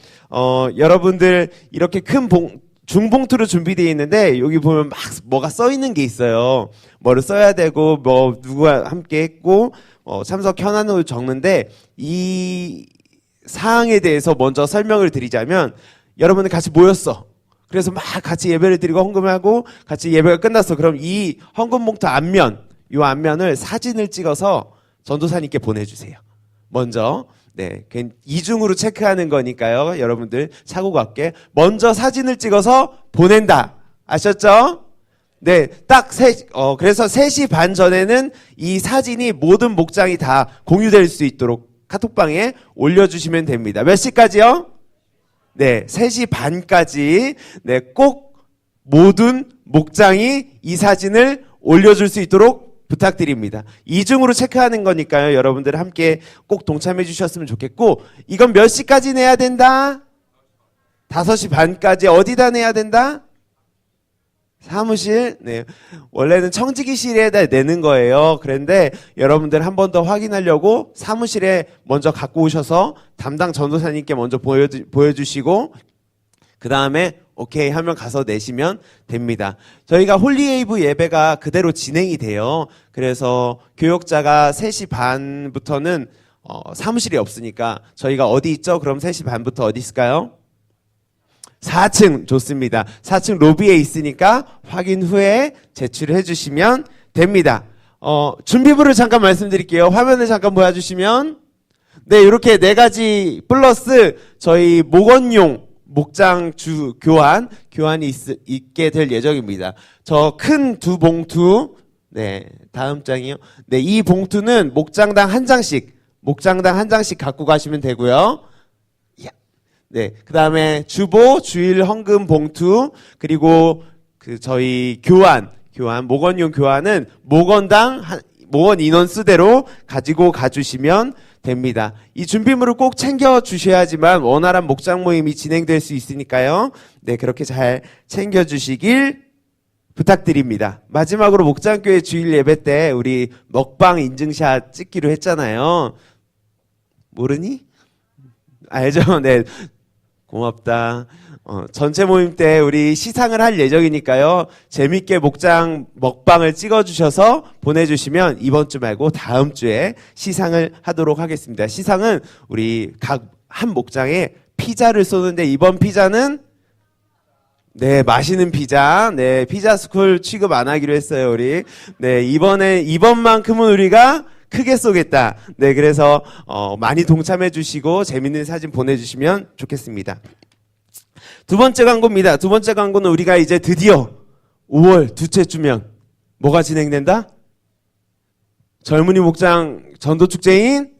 여러분들 이렇게 큰 중봉투로 준비되어 있는데 여기 보면 막 뭐가 써 있는 게 있어요. 뭐를 써야 되고 뭐 누가 함께 했고 참석 현안을 적는데 이 사항에 대해서 먼저 설명을 드리자면 여러분들 같이 모였어. 그래서 막 같이 예배를 드리고 헌금을 하고 같이 예배가 끝났어. 그럼 이 헌금 봉투 이 앞면을 사진을 찍어서 전도사님께 보내주세요. 먼저. 네, 이중으로 체크하는 거니까요. 여러분들 착오가 없게 먼저 사진을 찍어서 보낸다. 아셨죠? 네, 그래서 3시 반 전에는 이 사진이 모든 목장이 다 공유될 수 있도록 카톡방에 올려주시면 됩니다. 몇 시까지요? 네, 3시 반까지 네, 꼭 모든 목장이 이 사진을 올려줄 수 있도록 부탁드립니다. 이중으로 체크하는 거니까요. 여러분들 함께 꼭 동참해 주셨으면 좋겠고, 이건 몇 시까지 내야 된다? 5시 반까지. 어디다 내야 된다? 사무실. 네, 원래는 청지기실에다 내는 거예요. 그런데 여러분들 한 번 더 확인하려고 사무실에 먼저 갖고 오셔서 담당 전도사님께 먼저 보여주시고, 그 다음에 오케이 하면 가서 내시면 됩니다. 저희가 홀리웨이브 예배가 그대로 진행이 돼요. 그래서 교역자가 3시 반부터는 사무실이 없으니까 저희가 어디 있죠? 그럼 3시 반부터 어디 있을까요? 4층. 좋습니다. 4층 로비에 있으니까 확인 후에 제출해 주시면 됩니다. 준비물을 잠깐 말씀드릴게요. 화면을 잠깐 보여주시면, 네, 이렇게 4가지 플러스 저희 목원용 목장 교환이 있게 될 예정입니다. 저 큰 2봉투, 네, 다음 장이요. 네, 이 봉투는 목장당 한 장씩 갖고 가시면 되고요. 네, 그 다음에 주보, 주일 헌금 봉투, 그리고 저희 목원용 교환은 목원 인원 수대로 가지고 가주시면 됩니다. 이 준비물을 꼭 챙겨 주셔야지만 원활한 목장 모임이 진행될 수 있으니까요. 네, 그렇게 잘 챙겨 주시길 부탁드립니다. 마지막으로 목장교회 주일 예배 때 우리 먹방 인증샷 찍기로 했잖아요. 모르니? 알죠? 네. 고맙다. 전체 모임 때 우리 시상을 할 예정이니까요. 재밌게 목장 먹방을 찍어주셔서 보내주시면 이번 주 말고 다음 주에 시상을 하도록 하겠습니다. 시상은 우리 각 한 목장에 피자를 쏘는데, 이번 피자는 네, 맛있는 피자. 네, 피자 스쿨 취급 안 하기로 했어요, 우리. 네, 이번만큼은 우리가 크게 쏘겠다. 네, 그래서 많이 동참해 주시고 재밌는 사진 보내주시면 좋겠습니다. 두 번째 광고입니다. 두 번째 광고는 우리가 이제 드디어 5월 둘째 주면 뭐가 진행된다? 젊은이 목장 전도축제인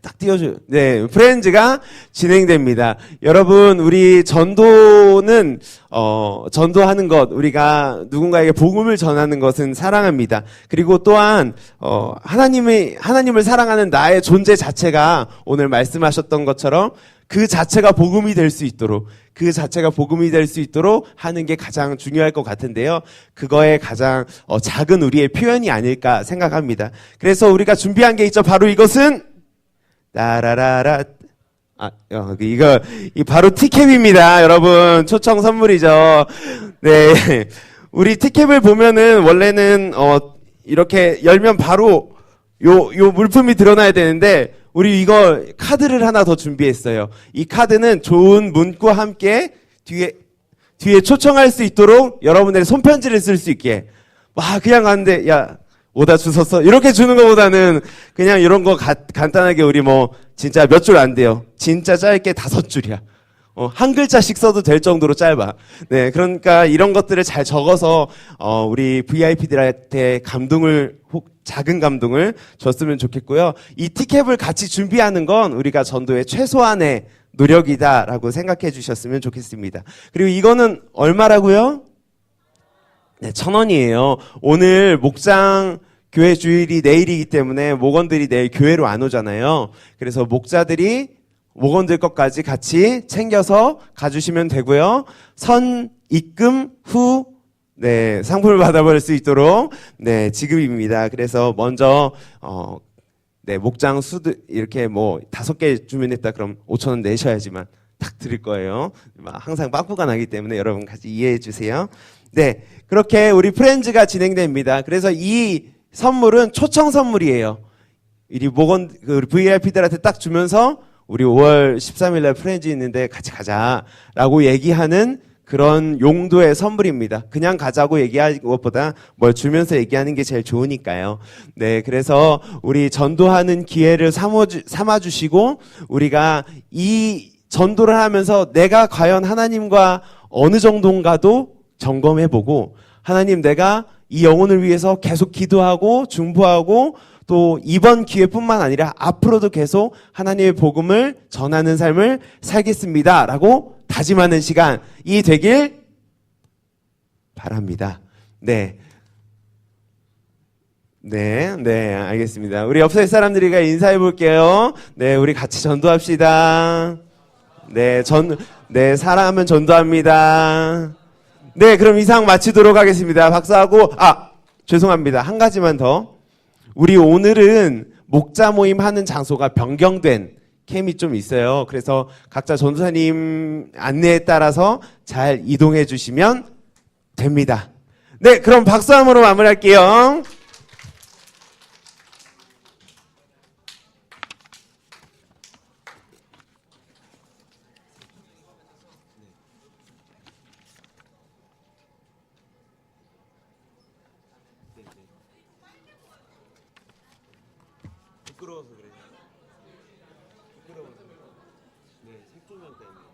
딱 띄워줘요. 네, 프렌즈가 진행됩니다. 여러분, 우리 전도는 전도하는 것, 우리가 누군가에게 복음을 전하는 것은 사랑합니다. 그리고 또한 하나님을 사랑하는 나의 존재 자체가 오늘 말씀하셨던 것처럼 그 자체가 복음이 될 수 있도록 하는 게 가장 중요할 것 같은데요. 그거의 가장 작은 우리의 표현이 아닐까 생각합니다. 그래서 우리가 준비한 게 있죠. 바로 이것은 따라라라. 이거 바로 티캡입니다. 여러분, 초청 선물이죠. 네. 우리 티캡을 보면은 원래는 이렇게 열면 바로 요 물품이 드러나야 되는데, 우리 이거 카드를 하나 더 준비했어요. 이 카드는 좋은 문구와 함께 뒤에 초청할 수 있도록 여러분들의 손편지를 쓸 수 있게. 와, 그냥 갔는데, 야, 오다 주웠어? 이렇게 주는 것보다는 그냥 이런 거 간단하게 우리 진짜 몇 줄 안 돼요. 진짜 짧게 5줄이야. 한 글자씩 써도 될 정도로 짧아. 네, 그러니까 이런 것들을 잘 적어서 우리 VIP들한테 작은 감동을 줬으면 좋겠고요. 이 티캡을 같이 준비하는 건 우리가 전도의 최소한의 노력이다라고 생각해 주셨으면 좋겠습니다. 그리고 이거는 얼마라고요? 네, 1,000원이에요. 오늘 목장 교회 주일이 내일이기 때문에 목원들이 내일 교회로 안 오잖아요. 그래서 목원들 것까지 같이 챙겨서 가주시면 되고요. 선 입금 후 네, 상품을 받아볼 수 있도록 네, 지급입니다. 그래서 먼저 네, 목장 수도 이렇게 5개 주문했다 그럼 5,000원 내셔야지만 딱 드릴 거예요. 항상 빠꾸가 나기 때문에 여러분 같이 이해해 주세요. 네, 그렇게 우리 프렌즈가 진행됩니다. 그래서 이 선물은 초청 선물이에요. 우리 VIP들한테 딱 주면서 우리 5월 13일 날 프렌즈 있는데 같이 가자라고 얘기하는 그런 용도의 선물입니다. 그냥 가자고 얘기하는 것보다 뭘 주면서 얘기하는 게 제일 좋으니까요. 네, 그래서 우리 전도하는 기회를 삼아주시고 우리가 이 전도를 하면서 내가 과연 하나님과 어느 정도인가도 점검해보고, 하나님, 내가 이 영혼을 위해서 계속 기도하고 중보하고 또 이번 기회뿐만 아니라 앞으로도 계속 하나님의 복음을 전하는 삶을 살겠습니다라고 다짐하는 시간이 되길 바랍니다. 네. 네, 알겠습니다. 우리 옆에 사람들이가 인사해 볼게요. 네, 우리 같이 전도합시다. 네, 사람은 전도합니다. 네, 그럼 이상 마치도록 하겠습니다. 박수하고, 죄송합니다. 한 가지만 더. 우리 오늘은 목자 모임 하는 장소가 변경된 캠이 좀 있어요. 그래서 각자 전도사님 안내에 따라서 잘 이동해 주시면 됩니다. 네, 그럼 박수함으로 마무리할게요. 부끄러워서 그래요. 네, 색조명 때문에.